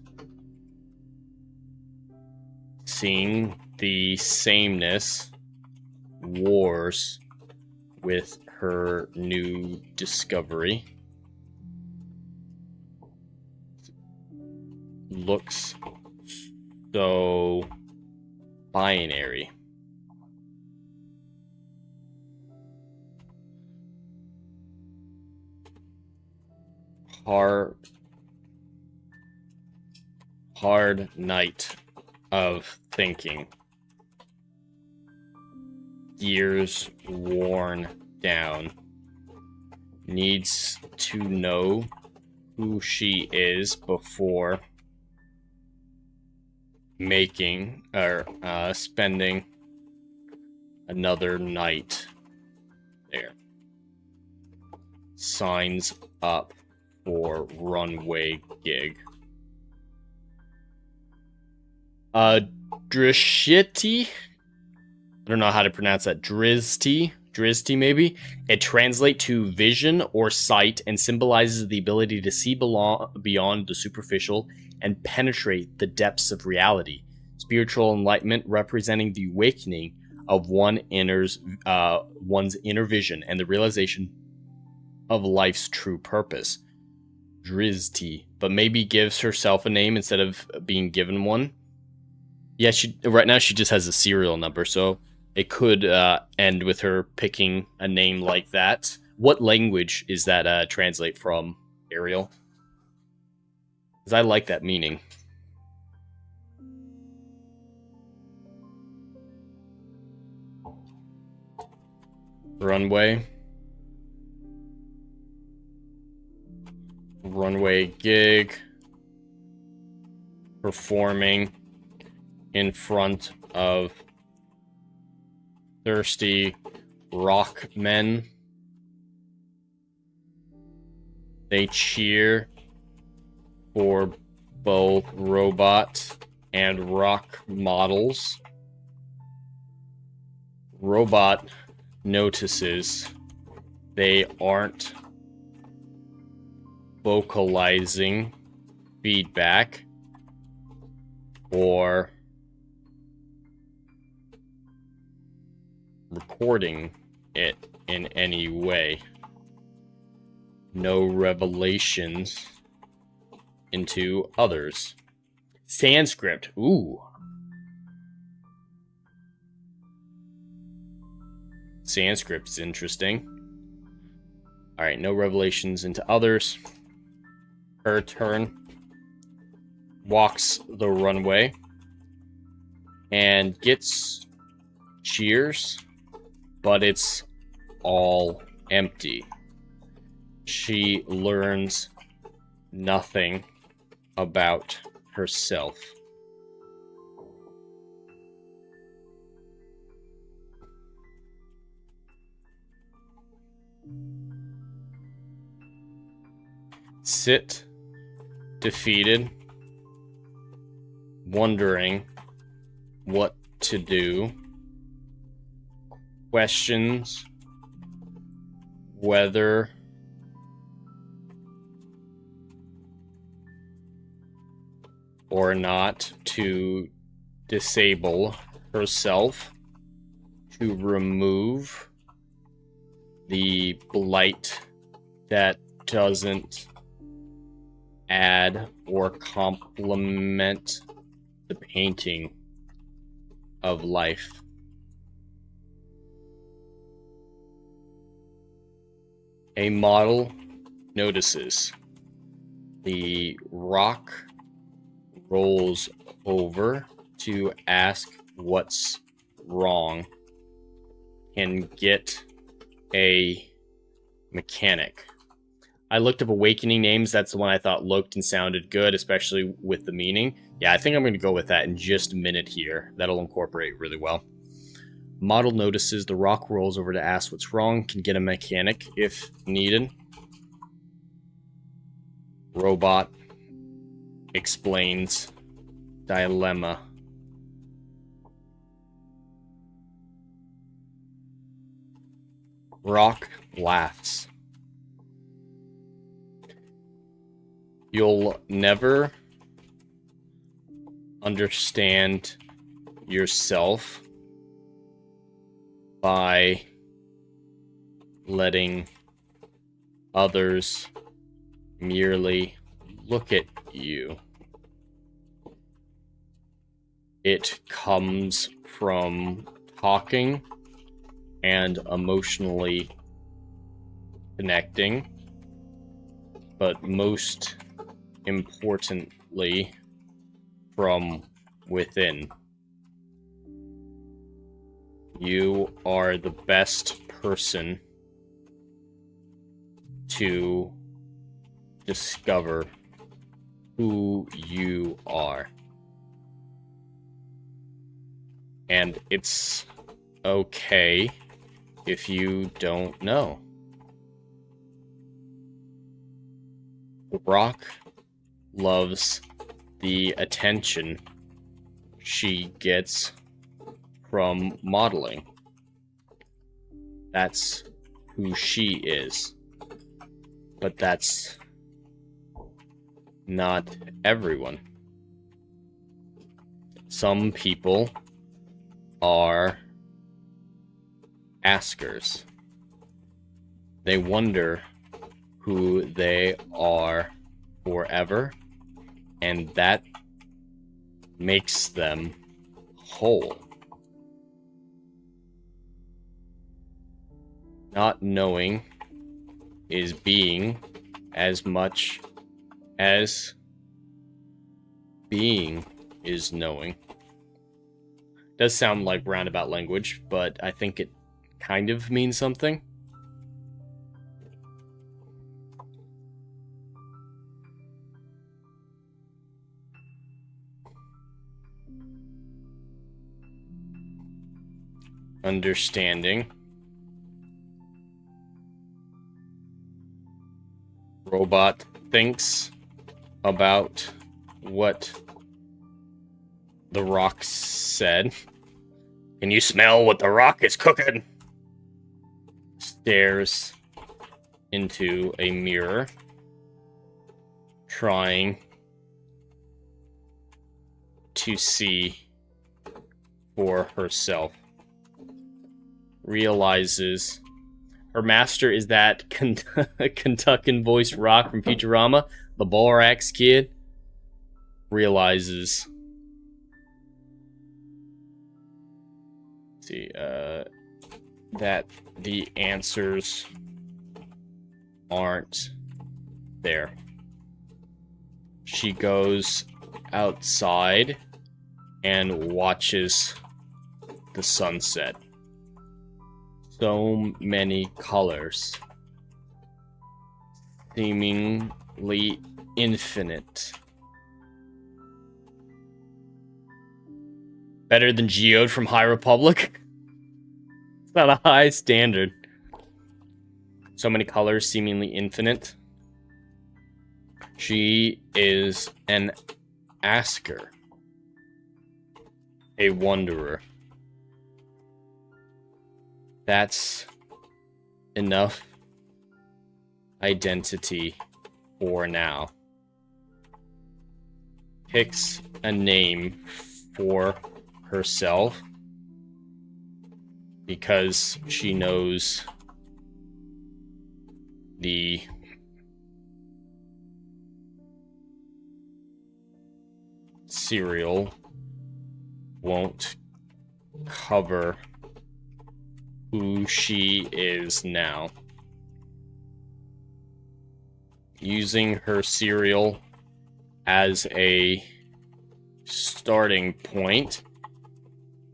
Seeing the sameness wars with her new discovery. Looks so binary. Hard night of thinking. Years worn down. Needs to know who she is before making or spending another night there. Signs up for runway gig. Drishti? I don't know how to pronounce that. Drizti maybe? It translates to vision or sight and symbolizes the ability to see beyond the superficial and penetrate the depths of reality. Spiritual enlightenment representing the awakening of one's inner vision and the realization of life's true purpose. Drizti, but maybe gives herself a name instead of being given one. Yeah, right now she just has a serial number, so it could end with her picking a name like that. What language is that translate from, Ariel? Because I like that meaning. Runway gig. Performing in front of thirsty rock men. They cheer for both robot and rock models. Robot notices they aren't vocalizing feedback or recording it in any way. No revelations into others. Sanskrit. Ooh. Sanskrit's interesting. Alright, no revelations into others. Her turn. Walks the runway. And gets cheers. But it's all empty. She learns nothing about herself. Sit defeated, wondering what to do. Questions whether or not to disable herself to remove the blight that doesn't add or complement the painting of life. A model notices the rock rolls over to ask what's wrong and get a mechanic. I looked up Awakening names. That's the one I thought looked and sounded good, especially with the meaning. Yeah, I think I'm going to go with that in just a minute here. That'll incorporate really well. Model notices the rock rolls over to ask what's wrong, can get a mechanic if needed. Robot explains dilemma. Rock laughs. You'll never understand yourself by letting others merely look at you. It comes from talking and emotionally connecting, but most importantly, from within. You are the best person to discover who you are. And it's okay if you don't know. Rock loves the attention she gets from modeling. That's who she is. But that's not everyone. Some people are askers. They wonder who they are forever, and that makes them whole. Not knowing is being as much as being is knowing. Does sound like roundabout language, but I think it kind of means something. Understanding. robot thinks about what the rock said. Can you smell what the rock is cooking? Stares into a mirror, trying to see for herself. Realizes her master is that Kentuckian voiced rock from Futurama, the Borax kid. Realizes, that the answers aren't there. She goes outside and watches the sunset. So many colors, seemingly infinite. Better than Geode from High Republic? It's not a high standard. So many colors, seemingly infinite. She is an asker, a wanderer. That's enough identity for now. Picks a name for herself because she knows the serial won't cover who she is now. Using her serial as a starting point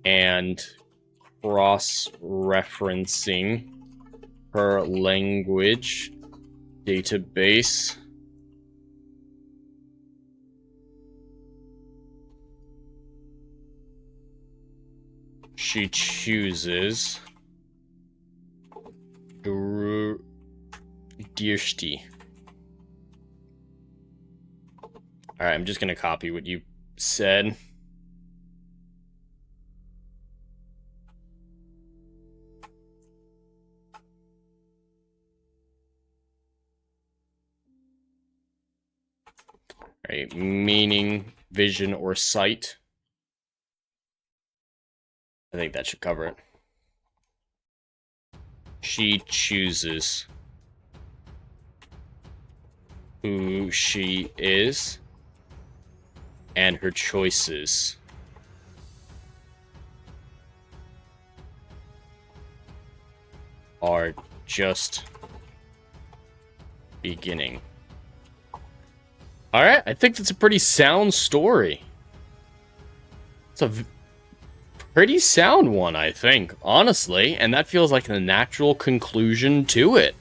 and cross-referencing her language database, she chooses Dirshti. Alright, I'm just gonna copy what you said. Alright, meaning, vision, or sight. I think that should cover it. She chooses who she is, and her choices are just beginning. Alright, I think that's a pretty sound story. It's a pretty sound one, I think, honestly, and that feels like a natural conclusion to it.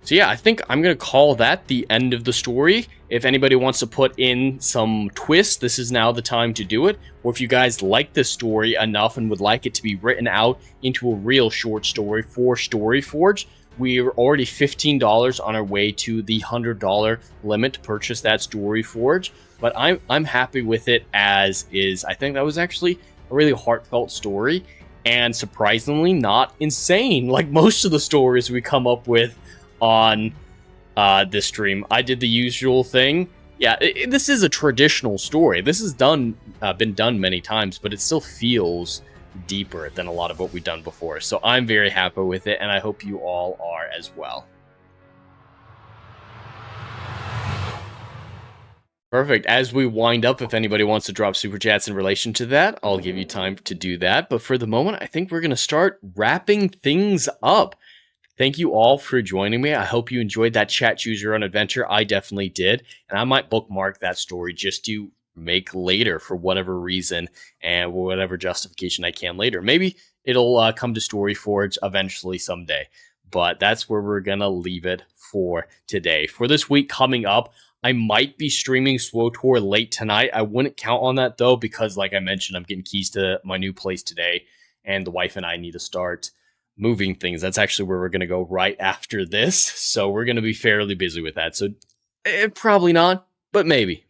So yeah, I think I'm going to call that the end of the story. If anybody wants to put in some twist, this is now the time to do it. Or if you guys like this story enough and would like it to be written out into a real short story for Storyforge, we're already $15 on our way to the $100 limit to purchase that Storyforge. But I'm happy with it as is. I think that was actually a really heartfelt story, and surprisingly not insane like most of the stories we come up with on this stream. I did the usual thing. Yeah, this is a traditional story. This has been done many times, but it still feels deeper than a lot of what we've done before. So I'm very happy with it, and I hope you all are as well. Perfect. As we wind up, if anybody wants to drop super chats in relation to that, I'll give you time to do that. But for the moment, I think we're going to start wrapping things up. Thank you all for joining me. I hope you enjoyed that chat choose your own adventure. I definitely did. And I might bookmark that story just to make later for whatever reason and whatever justification I can later. Maybe it'll come to Storyforge eventually someday. But that's where we're going to leave it for today. For this week coming up, I might be streaming SWTOR late tonight. I wouldn't count on that, though, because, like I mentioned, I'm getting keys to my new place today, and the wife and I need to start moving things. That's actually where we're going to go right after this. So we're going to be fairly busy with that. So probably not, but maybe.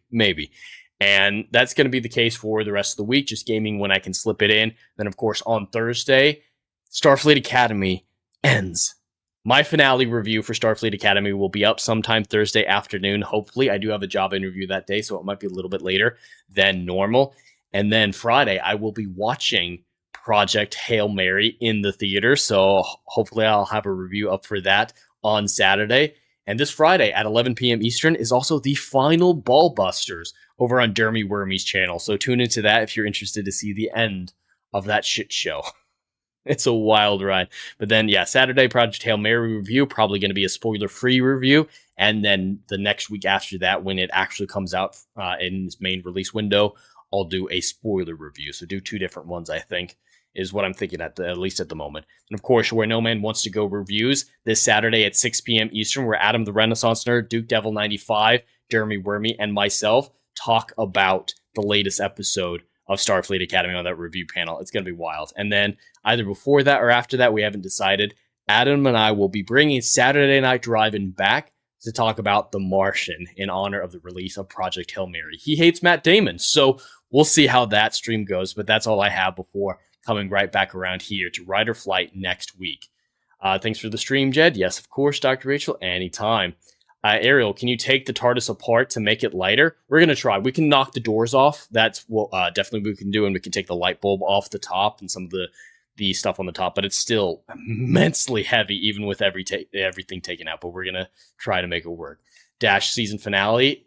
And that's going to be the case for the rest of the week, just gaming when I can slip it in. Then, of course, on Thursday, Starfleet Academy ends. My finale review for Starfleet Academy will be up sometime Thursday afternoon. Hopefully, I do have a job interview that day, so it might be a little bit later than normal. And then Friday, I will be watching Project Hail Mary in the theater. So hopefully I'll have a review up for that on Saturday. And this Friday at 11 p.m. Eastern is also the final Ballbusters over on Dermy Wormy's channel. So tune into that if you're interested to see the end of that shit show. It's a wild ride. But then, yeah, Saturday, Project Hail Mary review, probably going to be a spoiler-free review. And then the next week after that, when it actually comes out in its main release window, I'll do a spoiler review. So do 2 different ones, I think, is what I'm thinking at least at the moment. And of course, Where No Man Wants to Go reviews this Saturday at 6 p.m. Eastern, where Adam the Renaissance Nerd, Duke Devil 95, Jeremy Wormy, and myself talk about the latest episode of Starfleet Academy on that review panel. It's going to be wild. And then either before that or after that, we haven't decided, Adam and I will be bringing Saturday Night Drive-In back to talk about The Martian in honor of the release of Project Hail Mary. He hates Matt Damon, so we'll see how that stream goes, but that's all I have before coming right back around here to Ride or Flight next week. Thanks for the stream, Jed. Yes, of course, Dr. Rachel, anytime. Ariel, can you take the TARDIS apart to make it lighter? We're going to try. We can knock the doors off. That's what definitely we can do, and we can take the light bulb off the top and some of the stuff on the top, but it's still immensely heavy, even with everything taken out, but we're going to try to make it work. Dash season finale.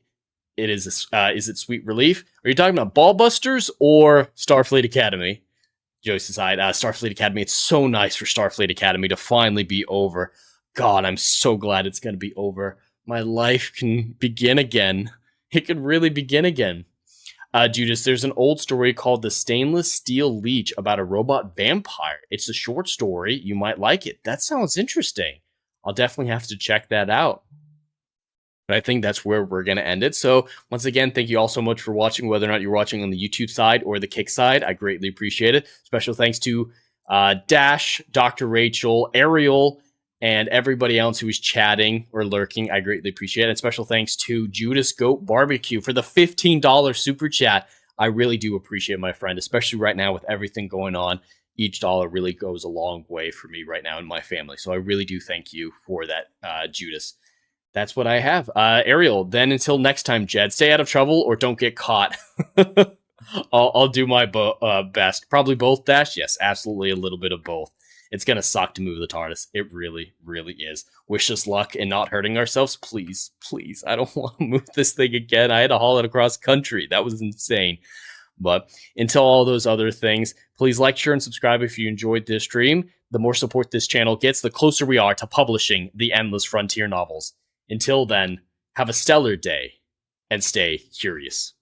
Is it Sweet Relief? Are you talking about Ballbusters or Starfleet Academy? Joyce aside, Starfleet Academy. It's so nice for Starfleet Academy to finally be over. God, I'm so glad it's going to be over. My life can begin again. It could really begin again. Judas, there's an old story called The Stainless Steel Leech about a robot vampire. It's a short story. You might like it. That sounds interesting. I'll definitely have to check that out. But I think that's where we're going to end it. So once again, thank you all so much for watching, whether or not you're watching on the YouTube side or the Kick side. I greatly appreciate it. Special thanks to Dash, Dr. Rachel, Ariel, and everybody else who is chatting or lurking. I greatly appreciate it. And special thanks to Judas Goat Barbecue for the $15 super chat. I really do appreciate it, my friend, especially right now with everything going on. Each dollar really goes a long way for me right now and my family. So I really do thank you for that, Judas. That's what I have. Ariel, then until next time, Jed, stay out of trouble or don't get caught. I'll do my best. Probably both, Dash? Yes, absolutely a little bit of both. It's going to suck to move the TARDIS. It really, really is. Wish us luck in not hurting ourselves. Please, please. I don't want to move this thing again. I had to haul it across country. That was insane. But until all those other things, please like, share, and subscribe if you enjoyed this stream. The more support this channel gets, the closer we are to publishing the Endless Frontier novels. Until then, have a stellar day and stay curious.